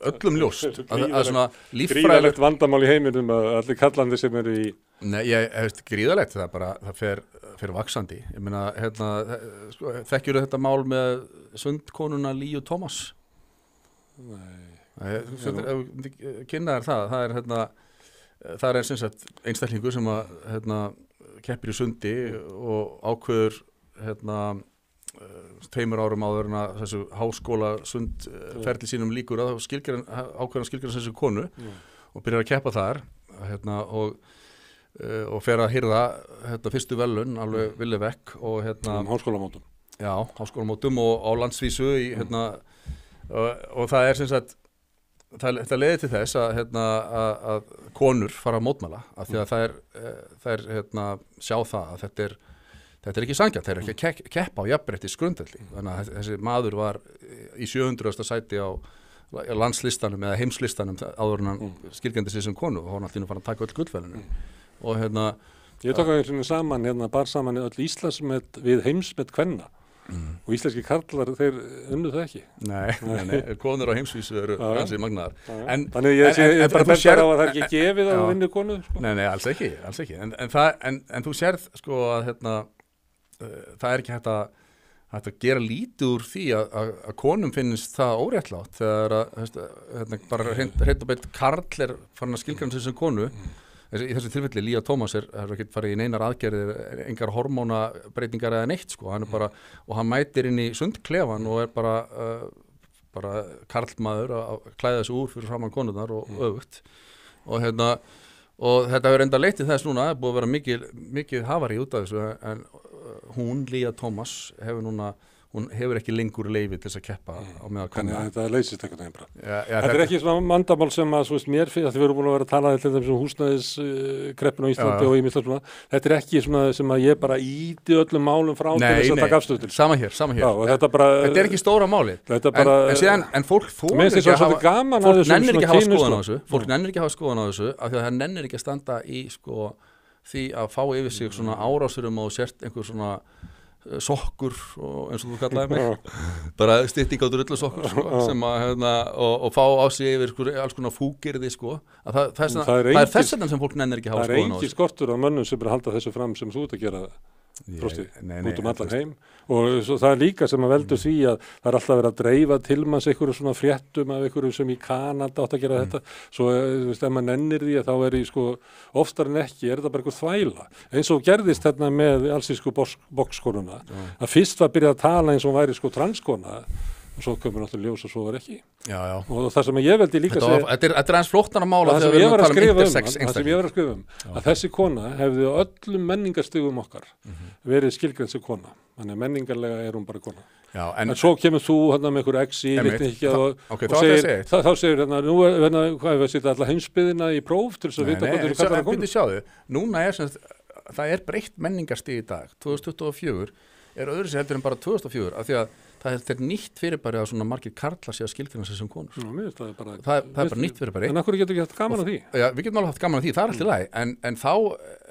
öllum ljóst að svona gríðalegt vandamál í heiminum að allir karlandi sem eru í Nei, ég veist gríðalegt, það fer vaxandi. Ég meina, sko, þekkjurðu þetta mál með sundkonuna Líu Tómas? Nei. Kynna þér það er sem sagt einstaklingur sem að keppir í sundi og ákveður 2 árum áður en að þessu háskóla sundferli sínum líkur að ákveðan skilgreina þessu konu og byrjar að keppa þar og fer að hirða fyrstu velun alveg villi vekk og háskólamótum. Já, háskólamótum og á landsvísu í og það er sem sagt það leiðir til þess að konur fara að mótmæla af því að þær sjá það að þetta er ekki sanngjarnt, þeir eru ekki að keppa á jafnréttis grundvelli. Þannig að þessi maður var í 700. sæti á landslistanum eða heimslistanum áður en hann skilgreindi sig sem konu og hann allir fara að taka öll gullverðlaunin. Og ég tók saman bar saman öll Íslandsmet við heimsmet kvenna og íslenski karlar þeir unnu það ekki. Nei, konur á heimsvísu eru gansi magnaðar. Þannig ég bara benda á að það er ekki gefið að vinna konu sko. Nei, alls ekki. En þú sérð sko að það er ekki hægt að gera lítið úr því að konum finnst það óréttlátt þegar bara hreint og beint karl er farin að skilgreina sig sem konu. Í þessu tilfelli Lía Tómas er ekki farið í neinar aðgerðir, engar hormónabreytingar eða neitt sko. Hann er bara, og hann mætir inn í sundklefan og er bara karlmaður að klæða þessu úr fyrir framan konurnar og öfugt. Og þetta hefur enda leitt til þess núna, það er búið að vera mikið hafari út af þessu, en hún, Lía Tómas, hún hefur ekki lengur leyfi til þess að keppa á meðal kvenna. Þannig að þetta leysist einhvern veginn bara. Þetta er ekki svona vandamál sem að, svo veist, mér finnst, að þið verðum búin að vera að tala til þess að húsnæðiskreppun á Íslandi og ímislegt svona. Þetta er ekki svona sem að ég bara íti öllum málum frá til þess að taka afstöðu til. Sama hér. Já, þetta er ekki stóra máli. En fólk nennir ekki að hafa skoðun á þessu. Fólk nennir ekki að hafa skoðun á þessu af því að það nennir ekki að standa í sko því að fá yfir sig svona árásurum og sért einhver svona sokkur og eins og þú kallaði mig bara stytting á drullu sokkur sko, sem að og fá á sig yfir sko, alls konar fúkirði sko að það er þess vegna sem fólk nennir ekki hafa skoðun á þessu. Það er engin skortur á mönnum sem er að halda þessu fram sem þú ert að gera Frosti, út allan heim og svo það er líka sem að veldur því að það er alltaf verið að dreifa til manns einhverju svona fréttum af einhverju sem í Kanada átt að gera þetta svo ef maður nennir því að þá er í sko oftar en ekki er þetta bara einhver þvæla eins og gerðist hérna með allsísku boxkonuna að fyrst var byrjað að tala eins og hún væri sko transkona og svo komur náttúrulega ljós og svo var ekki. Já. Og það sem ég veldi líka segja... Þetta er aðeins flóknara mála þegar við erum að tala um intersex einstakling. Það sem ég var að skrifa að þessi kona hefði á öllum menningarstigum okkar verið skilgreind sem kona. Þannig að menningarlega er hún bara kona. Já, en svo kemur þú með einhverju exi þá segir nú hvað hefur sýtt alla heimsbyðina í próf til þess að vita hvað þeir kallar að konu. Sjáðu, núna það er breytt menningarstig í dag, 2024 er öðru sér heldur en bara 2004 af því að það er nýtt fyrirbæri að svona margir karlar sé að skilgreina sig sem konur. Það er bara nýtt fyrirbæri. En af hverju getur ekki haft gaman af því? Já, við getum alveg haft gaman af því, það er alltaf lagi, en þá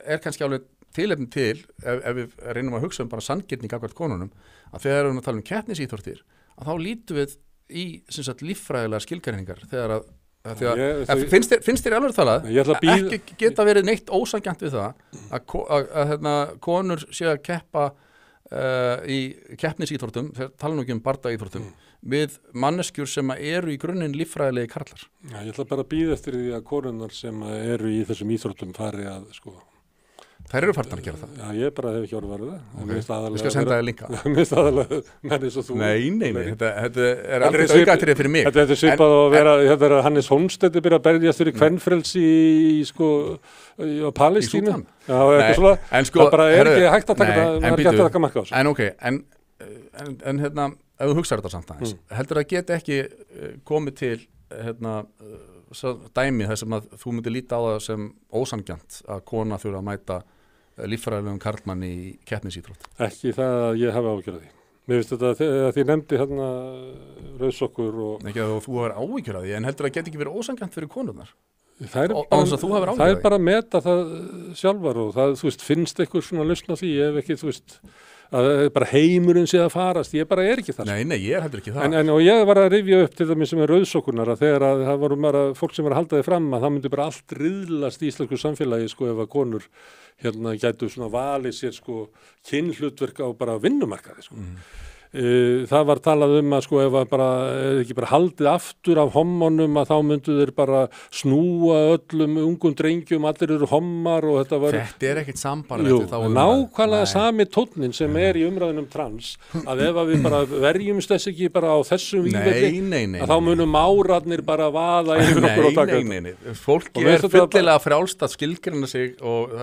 er kannski alveg tilefni til, ef við reynum að hugsa bara sanngirni gagnvart konunum, að þegar við erum að tala keppnisíþróttir, að þá lítum við í líffræðilegar skilgreiningar þegar finnst þér alveg talað ekki geta verið neitt ósanngjarnt við það að konur sé að keppa í keppnisíþróttum, tala nú ekki bardaíþróttum við manneskjur sem eru í grunninn líffræðilegi karlar. Já, ég ætla bara að bíða eftir því að konurnar sem eru í þessum íþróttum fari að Þær eru farnar að gera það. Já, ég bara hef ekki orðið varðið það. Okay. Við skal senda þér linka. Mér finnst aðalega menn eins og þú. Nei, þetta er aldrei aukaðatrið fyrir mig. Þetta er svipað að vera, þetta er Hannes Holmstedt byrja að berjast fyrir kvenfrelsi í Palestínu. Já, eitthvað svona. Það bara er ekki hægt að taka það, það er ekki hægt að taka marka á þessu. En ok, en ef þú hugsaður þetta samt aðeins, heldur það geti ekki komið til, dæmi þar sem að þú myndir líta á það sem ósanngjarnt að kona þurfa að mæta líffræðilegum karlmann í keppnisíþrótt. Ekki það að ég hafi áhyggjur af því. Mér finnst þetta að því nefndi rauðsokkur og... Ekki að þú hefur áhyggjur af því, en heldur það geti ekki verið ósanngjarnt fyrir konurnar? Það er bara að meta það sjálfar og það, finnst eitthvað svona lausn á því, ef ekki, að bara heimurinn sé að farast, ég bara er ekki það. Nei, ég er heldur ekki það. Og ég var að rifja upp til dæmis sem er rauðsokkurnar að þegar að það voru bara fólk sem var að halda þið fram að það myndi bara allt riðlast í íslensku samfélagi ef að konur gætu svona valið sér kynhlutverk á bara vinnumarkaði það var talað að ef að bara ekki bara haldið aftur af hommonum að þá myndu þeir bara snúa öllum ungum drengjum, allir eru hommar og þetta var... Þetta er ekkit sambarlegt. Nákvæmlega sami tónnin sem er í umræðunum trans, að ef við bara verjumst þess ekki bara á þessum vígvelli, að þá munum márarnir bara vaða yfir okkur og taka þetta. Nei. Fólki er fyllilega frjálst að skilgreina sig og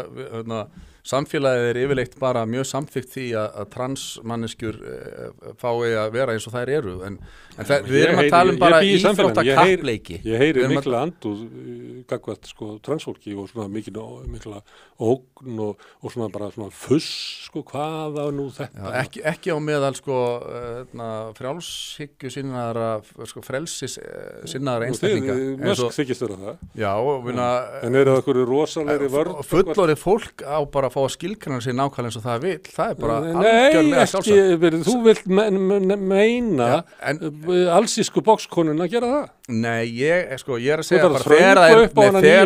samfélagið er yfirleitt bara mjög samþykkt því að transmanneskjur fái að vera eins og þær eru en við erum að tala bara íþrótta kappleiki. Ég heyri mikla andúð gagnvart transfólki og svona mikla ógn og svona bara svona fuss hvaða nú þetta. Já, ekki á meðal frjálshyggju sinnaðara frelsis sinnaðara einstaklinga. Mösk þykist vera það. Já. En eru það einhverju rosalegri vörn? Fullorðið fólk á bara að fá að skilgreina sig nákvæmlega eins og það vil. Það er bara algjörlega sjálfsagt. Nei, ekki, þú vilt meina allsísku boxkonuna að gera það? Nei, ég er að segja bara þegar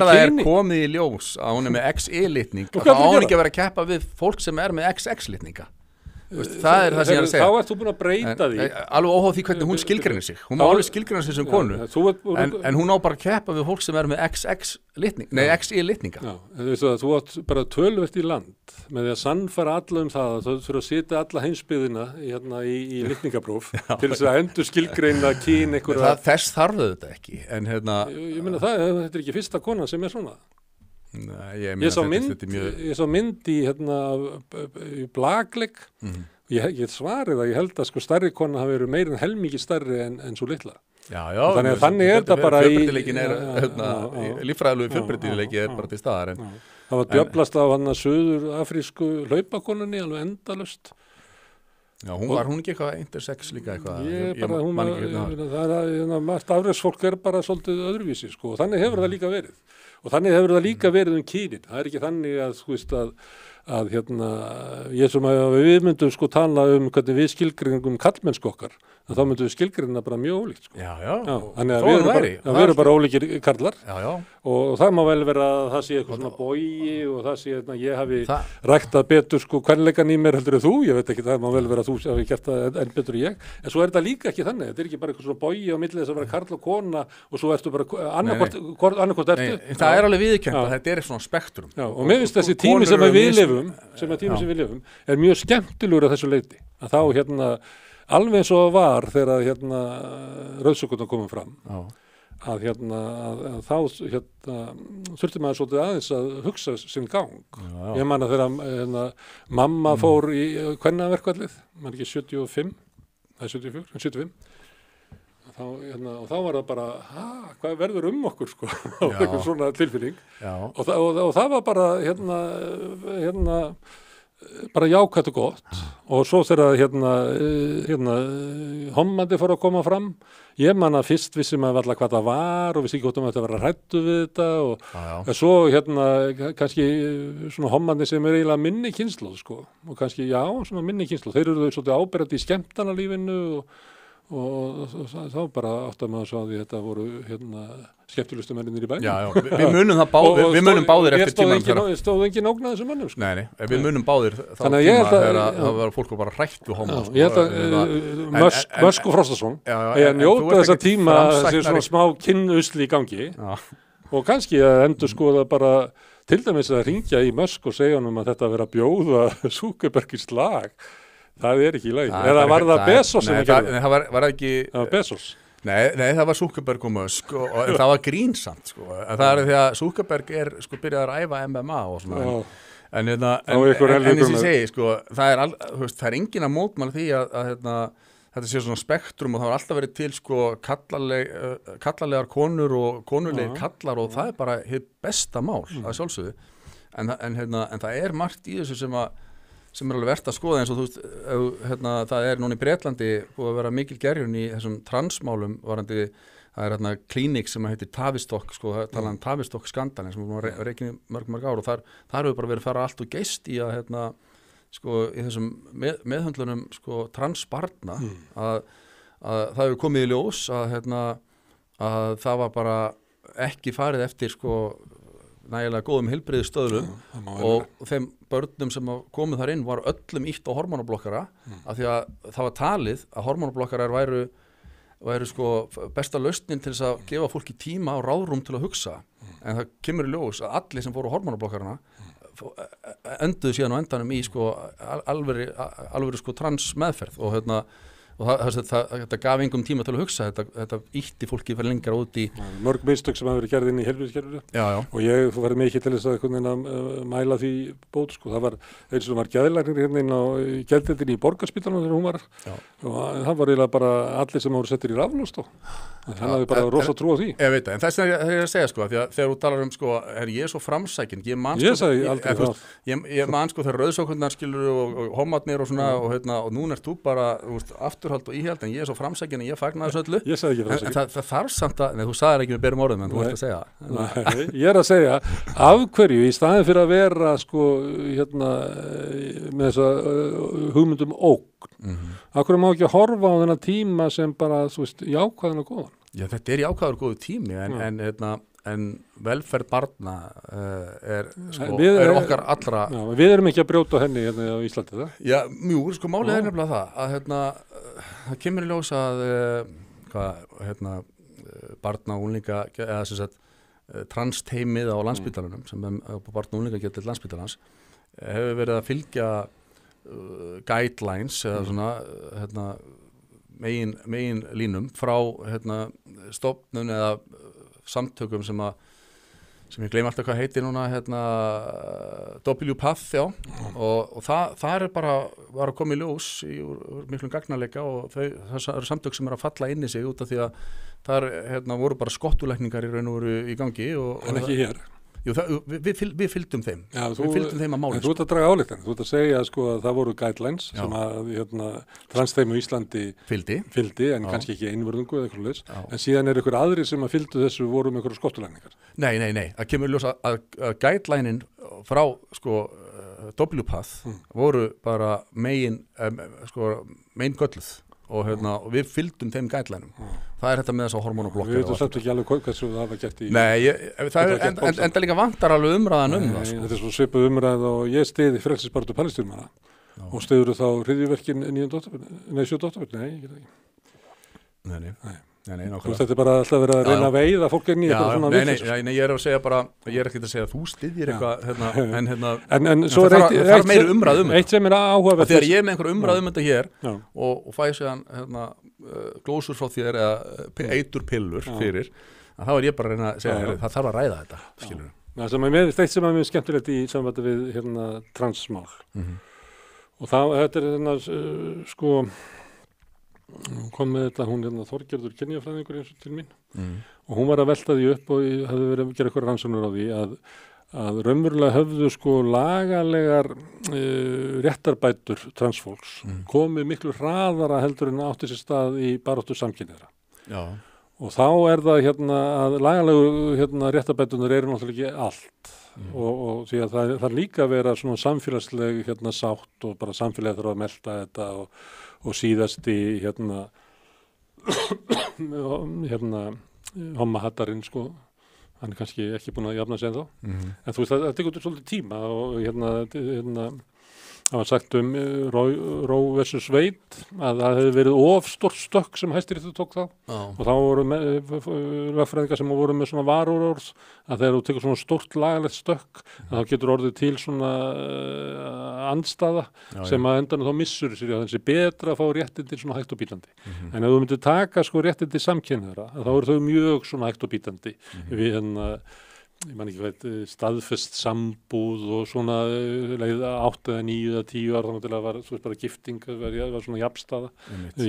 það er komið í ljós að hún er með XY-litning þá á hún ekki að vera að keppa við fólk sem er með XX-litninga. Það er það sem ég er að segja. Þá ert þú búin að breyta því. Alveg óháð því hvernig hún skilgreinir sig. Hún má alveg skilgreina sig sem konu. En hún á bara að keppa við fólk sem er með XY-litninga. Þú átt bara töluvert í land með því að sannfæra alla það að þú þurfa að setja alla heimsbyggðina í litningapróf til þess að endur skilgreina kyn einhverja. Þess þarf þetta ekki. Ég meina þetta er ekki fyrsta konan sem er svona. Nei, ég sá mynd í blagleik ég svarið að ég held að stærri kona hafi verið meira en helmingi stærri en svo litla. Já, þannig er þetta bara fjölbreytileikin líffræðilegu fjölbreytileiki er bara til staðar. Það var djöflast af suður afrísku hlaupakonunni alveg endalaust. Já, hún ekki eitthvað intersex líka margt afreiksfólk er bara svolítið öðruvísi og þannig hefur það líka verið. Og þannig hefur það líka verið kynin. Það er ekki þannig að ég sem að við myndum tala hvernig við skilgreinum kallmennsku okkar, þá myndum við skilgreina bara mjög ólíkt. Já. Þannig að við erum bara ólíkir karlar. Já. Og það má vel vera að það sé eitthvað svona bogi og það sé ég hafi ræktað betur kvenleikan í mér heldur en þú. Ég veit ekki, það má vel vera að þú hafi gert það enn betur en ég. En svo er þetta líka ekki þannig. Þetta er ekki bara eitthvað svona bogi á milli þess að vera karl og kona og svo ertu bara annarkvort ertu. Það er alveg viðurkennt að þetta er svona spektrum. Já, og mér finnst þessi tími sem við lifum er mjög skemmtilegur að þessu leyti. Að þá alveg eins og var þegar hérna rauðsökurnar komum fram. Já. Að þá þurfti maður svolítið aðeins að hugsa sinn gang. Já. Ég man að þegar mamma fór í kvennaverkvallið, maður ekki 75, það er 74, 75. Og þá var það bara, hvað verður okkur, sko, eitthvað svona tilfinning. Já. Og það var bara, bara jákvætt og gott. Og svo þegar, hommandi fór að koma fram, ég man að fyrst vissi maður alltaf hvað það var og vissi ekki hvort maður ætti að vera hræddu við þetta og svo, kannski svona hommandi sem er eiginlega minni kynslóð, sko, og kannski, svona minni kynslóð. Þeir eru svolítið áberandi í skemmtanalífinu og þá bara áttar maður svo að því þetta voru skemmtilegustu mennir í bænum. Já, við munum það báðir, við munum báðir eftir tímanum. Ég stóð enginn ógnað þessum mönnum, sko. Nei, við munum báðir þá tíma þegar það var fólk bara hrætt við homo, sko. Ég held að Mösk og Frostason að njóta þessa tíma þessi svona smá kynusli í gangi og kannski að endur skoða bara til dæmis að ringja í Mösk og segja honum að þetta vera að bjóða Zuckerberg í slag. Það er ekki í lagi. Eða var það Bezos sem ekki? Nei, það var ekki... Það var Bezos? Nei, það var Zuckerberg og Musk og það var grínsamt, sko. En það er því að Zuckerberg byrjaði að æfa MMA og svona. En eins og ég segi, sko, það er enginn að mótmæla því að þetta sé svona spektrum og það var alltaf verið til, sko, kallalegar konur og konulegir kallar og það er bara hitt besta mál, að sjálfsögðu. En það er margt í þessu sem er alveg verðt að skoða eins og þú veist, það er núna í Bretlandi búið að vera mikil gerjun í þessum transmálum varandi, það er klínik sem heitir Tavistock, sko, það tala Tavistock skandalinn sem er búin að reikna mörg ár og þar hefur bara verið að fara allt og geist í að, sko, í þessum meðhöndlunum, sko, transbarna, að það hefur komið í ljós að það var bara ekki farið eftir, sko, nægilega góðum heilbrigðisstöðlum og þeim börnum sem komu þar inn var öllum ýtt á hormónablokkara af því að það var talið að hormónablokkarar væru sko besta lausnin til þess að gefa fólki tíma og ráðrúm til að hugsa en það kemur í ljós að allir sem fóru á hormónablokkarana enduðu síðan á endanum í sko alvöru sko transmeðferð og þetta gaf engum tíma til að hugsa, þetta ýtti fólki fyrir lengra út í... Mörg mistök sem hafa verið gerð inn í heilbrigðiskerfinu og ég var mikið til þess að mæla því bót, sko. Það var eins og var geðlæknir hérna inn á geðdeildinni í Borgarspítalanum þegar hún var og það var eiginlega bara allir sem voru settir í raflóst þannig að við bara rosa trú á því. Ég veit það, en þess að ég að segja, sko, því að þegar þú talar sko, ég er svo framsækin, ég man sko þegar rauðsóknirnar skilur og homarnir og svona og núna ert þú bara afturhald og íhjald, en ég er svo framsækin en ég fagnar þessu öllu. Ég sagði ekki framsækin. En það þarf samt að, nei, þú sagðir ekki með berum orðum, en þú ert að segja það. Nei, ég er að segja, af hverju í staðin fyrir að vera, sko, með þessa hugmyndum ógn, af hverju má ekki að horfa á þennan tíma sem bara, þú veist, jákvæðan og góðan? Já, þetta er jákvæður góðu tími, en velferð barna er okkar allra... Já, við erum ekki að brjóta henni hérna á Íslandi, það? Já, mjög, sko, málið er nefnilega það, að það kemur í ljós að barna og unglinga, eða sem sagt, transteimið á Landspítalanum, sem er barna og unglinga getið Landspítalans, hefur verið að fylgja guidelines, eða svona, megin línum frá stofnun eða samtökum sem ég gleymi alltaf hvað heitir núna WPATH, já og það er bara var að koma í ljós í miklum gagnarleika og það eru samtök sem er að falla inn í sig út af því að það voru bara skottulækningar í raun og veru í gangi en ekki hér. Jú, við fylgdum þeim. Já, við fylgdum þeim að máli. Þú ert að draga ályktanir, þú ert að segja sko, að það voru guidelines sem að transteimu Íslandi fylgdi en kannski ekki einvörðungu eða eitthvað leys, en síðan er ykkur aðrir sem að fylgdu þessu voru með ykkur skottulækningar. Nei, það kemur ljós að guidelinein frá sko, WPATH voru bara megin gölluð. Og við fylgdum þeim guidelinum. Það er þetta með þess að hormónablokkar. Við veitum samt ekki alveg hversu það var gert í... Nei, það er enda líka vantar alveg umræðan það. Sko. Þetta er svo svipað umræð og ég stiði frelsisbaráttu Palestínumana og stiður þá hryðjuverkin 7. október? Nei, ég get ekki. Nei. Nei, þetta er bara alltaf verið að reyna að veiða fólk inn í eitthvað svona vitleysu. Nei, ég er að segja bara, ég er ekkert að segja að þú styðjir eitthvað, en svo það er meiri umræð eitt sem er áhugavert. Þegar ég er með einhver umræð þetta hér og fæ séðan glósur frá þér eða eiturpillur fyrir, að þá er ég bara að reyna að segja, það þarf að ræða þetta, skilur. Eitt sem er mjög skemmtilegt í sambandi við transmál. Og þetta er sko, kom með þetta, hún Þorgerður kynjafræðingur eins og til mín og hún var að velta því upp og hafði verið að gera eitthvað rannsóknir á því að raunverulega höfðu sko lagalegar réttarbætur transfólks komið miklu hraðara heldur en átti sér stað í baráttu samkynhneigðra. Já. Og þá er það að lagalegu réttarbætunar eru náttúrulega ekki allt og því að það er líka að vera svona samfélagsleg sátt og bara samfélagið þarf að melta þetta og síðasti hommahattarinn sko, hann er kannski ekki búin að jafna sig ennþá, en þú veist það tekur svolítið tíma og það var sagt Ró versus Wade að það hefði verið of stórt stökk sem Hæstiréttur tók þá og þá voru lögfræðingar sem voru með svona varúrorð að þegar þú tekur svona stórt lagalegt stökk þá getur orðið til svona andstaða sem að endanum þá missur sér þannig að betra að fá réttindi svona hægt og bítandi. En ef þú myndir taka sko réttindi samkynhneigðra þá eru þau mjög svona hægt og bítandi við ég man ekki hvað, staðfest sambúð og svona leið 8 eða 9 eða 10 ár þannig til að var svo bara gifting, var svona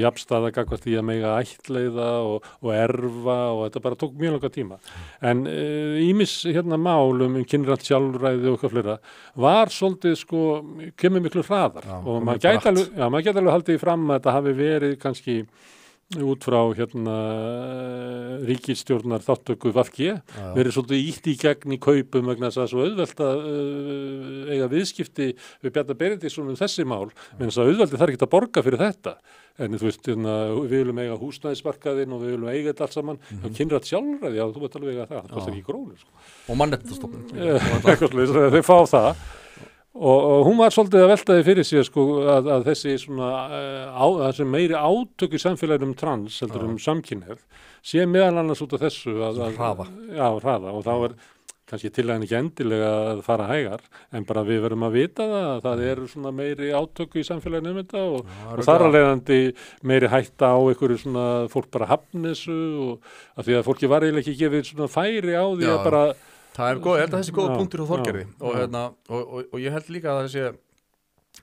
jafnstaða gagnvart því að mega ættleiða og erfa og þetta bara tók mjög langa tíma. En ýmis mál kynrænt sjálfræði og eitthvað fleira var svolítið sko, kemur miklu hraðar og maður gæti alveg haldið fram að þetta hafi verið kannski út frá ríkisstjórnar þáttöku VG verið svolítið ítt í gegn í kaupum vegna þess að svo auðvelt að eiga viðskipti við Bjarna Benediktsson þessi mál, menn þess að auðveldi þarf ekki að borga fyrir þetta, en þú veist við viljum eiga húsnæðismarkaðinn og við viljum eiga þetta allt saman, og kynrænt sjálfræði þú veit alveg eiga það kostar ekki krónur sko. Og mannréttindastofnun þau fá það og hún var svolítið að velta því fyrir sér sko, að þessi svona þessi meiri átök í samfélaginu trans heldur samkynhneigð sé meðal annars út af þessu hraða og þá er kannski tilægin ekki endilega að fara hægar en bara við verum að vita það eru svona meiri átök í samfélaginu þetta og þar að leiðandi meiri hætta á einhverju svona fólk bara hafni þessu og að því að fólki var eiginlega ekki gefið svona færi á því að bara það er góð, ég held að þessi góða punktur á Þorgerði og ég held líka að þessi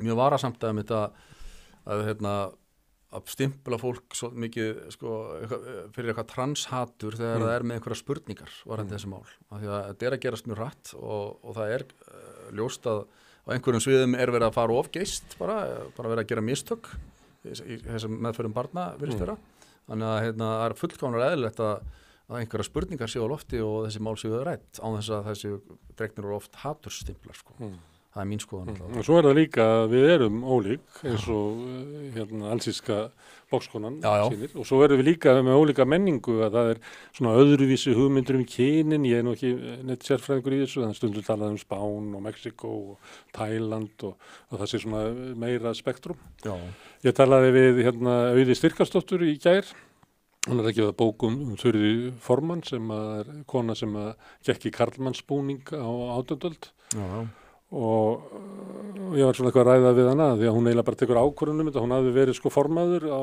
mjög varasamt að þetta að stimpla fólk svo mikið sko, fyrir eitthvað transhatur þegar það er með einhverja spurningar varðandi þessi mál. Af því að þetta er að gerast mjög hratt og það er ljóst að á einhverjum sviðum er verið að fara of geist bara verið að gera mistök í þessum meðferðum barna virðist vera. Þannig að það er fullkomlega eðlilegt að einhverja spurningar séu á lofti og þessi mál séu rætt án þess að þessi dregnir eru oft haturstimplar sko. Það er mín skoðan og svo er það líka að við erum ólík eins og alsíska bókskonan sýnir og svo erum við líka með ólíka menningu að það er svona öðruvísi hugmyndur kynin, ég er nú ekki neitt sérfræðingur í þessu, þannig stundum talað Spán og Mexíkó og Tæland og það sé svona meira spektrum. Ég talaði við Auði Styrkarsdóttur í gær. Hún er ekki að bókum Þuríði Formann sem er kona sem gekk í karlmannsbúning á 18. öld og ég var svona eitthvað að ræða við hana því að hún eiginlega bara tekur ákvörðun þetta, hún hafði verið sko formaður á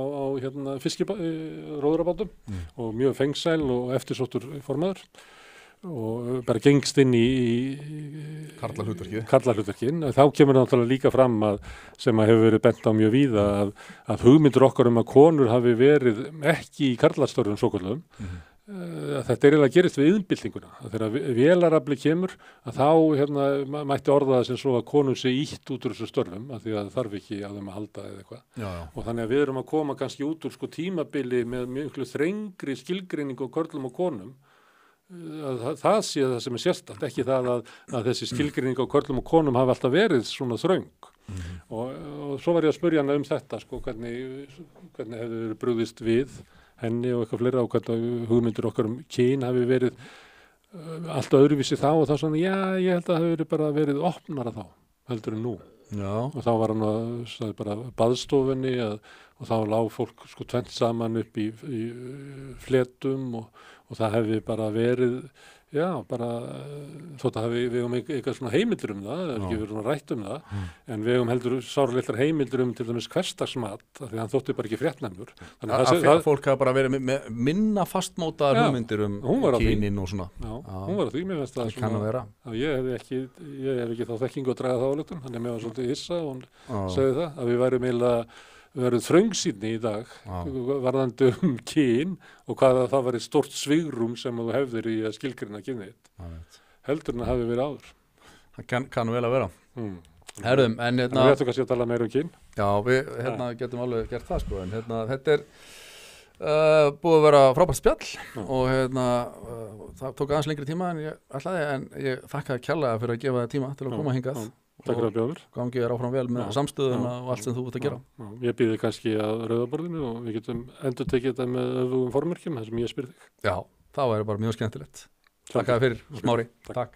róðrabátum og mjög fengsæl og eftirsóttur formaður og bara gengst inn í karlahlutverkin. Þá kemur það náttúrulega líka fram sem hefur verið bent á mjög víða að hugmyndur okkar að konur hafi verið ekki í karlastörfum svokölluðum. Þetta er eiginlega gerist við iðnbyltinguna. Þegar vélarafli kemur að þá mætti orða það sem svo að konum sé ítt út úr þessu störfum af því að það þarf ekki að þeim að halda eða eitthvað. Og þannig að við erum að koma kannski út úr sko tímabili með mjög þrengri skilgreiningu á körlum og konum. Það sé það sem er sérstakt, ekki það að þessi skilgreining á körlum og konum hafi alltaf verið svona þröng og svo var ég að spyrja hana þetta sko, hvernig hefur brugðist við henni og eitthvað fleira og hvernig hugmyndur okkar kyn hafi verið allt öðruvísi þá og þá svona, ég held að það hefur bara verið opnara þá heldur en nú. Og þá var hann að bara baðstofunni og þá lá fólk sko tvennt saman upp í fletum og það hefði bara verið, já, bara þótt að við hefum eitthvað svona heimildur það, það er ekki verið svona rætt það, en við hefum heldur sáralitlar heimildur til dæmis hversdagsmat, af því að hann þótti bara ekki fréttnæmur. Að fólk hafa bara verið með minna fastmótaðar hugmyndir kynin og svona. Já, hún var að því, mér finnst það svona, að ég hef ekki þá þekkingu að draga það áleitun, þannig að mér var svolítið hissa og hún sagði það, að við værum þröngsýnni í dag varðandi kyn og hvað það væri stórt svigrum sem þú hefðir í að skilgreina kynið þitt. Heldur en að hafi verið áður. Það kann vel að vera. Herðum, en hérna... Við ættum kannski að tala meira kyn. Já, við getum alveg gert það sko, en þetta búið að vera frábært spjall og það tók aðeins lengri tíma en ég ætlaði, en ég þakkaði kærlega fyrir að gefa það tíma til að koma hingað. Takk fyrir að bjóður. Gangi þér áfram vel með samstöðuna og allt sem þú ert að gera. Ég býði kannski að rauðaborðinu og við getum endur tekið þetta með öfugum formörkjum, þar sem ég spyr þig. Já, það væri bara mjög skemmtilegt. Takk fyrir, Smári. Takk.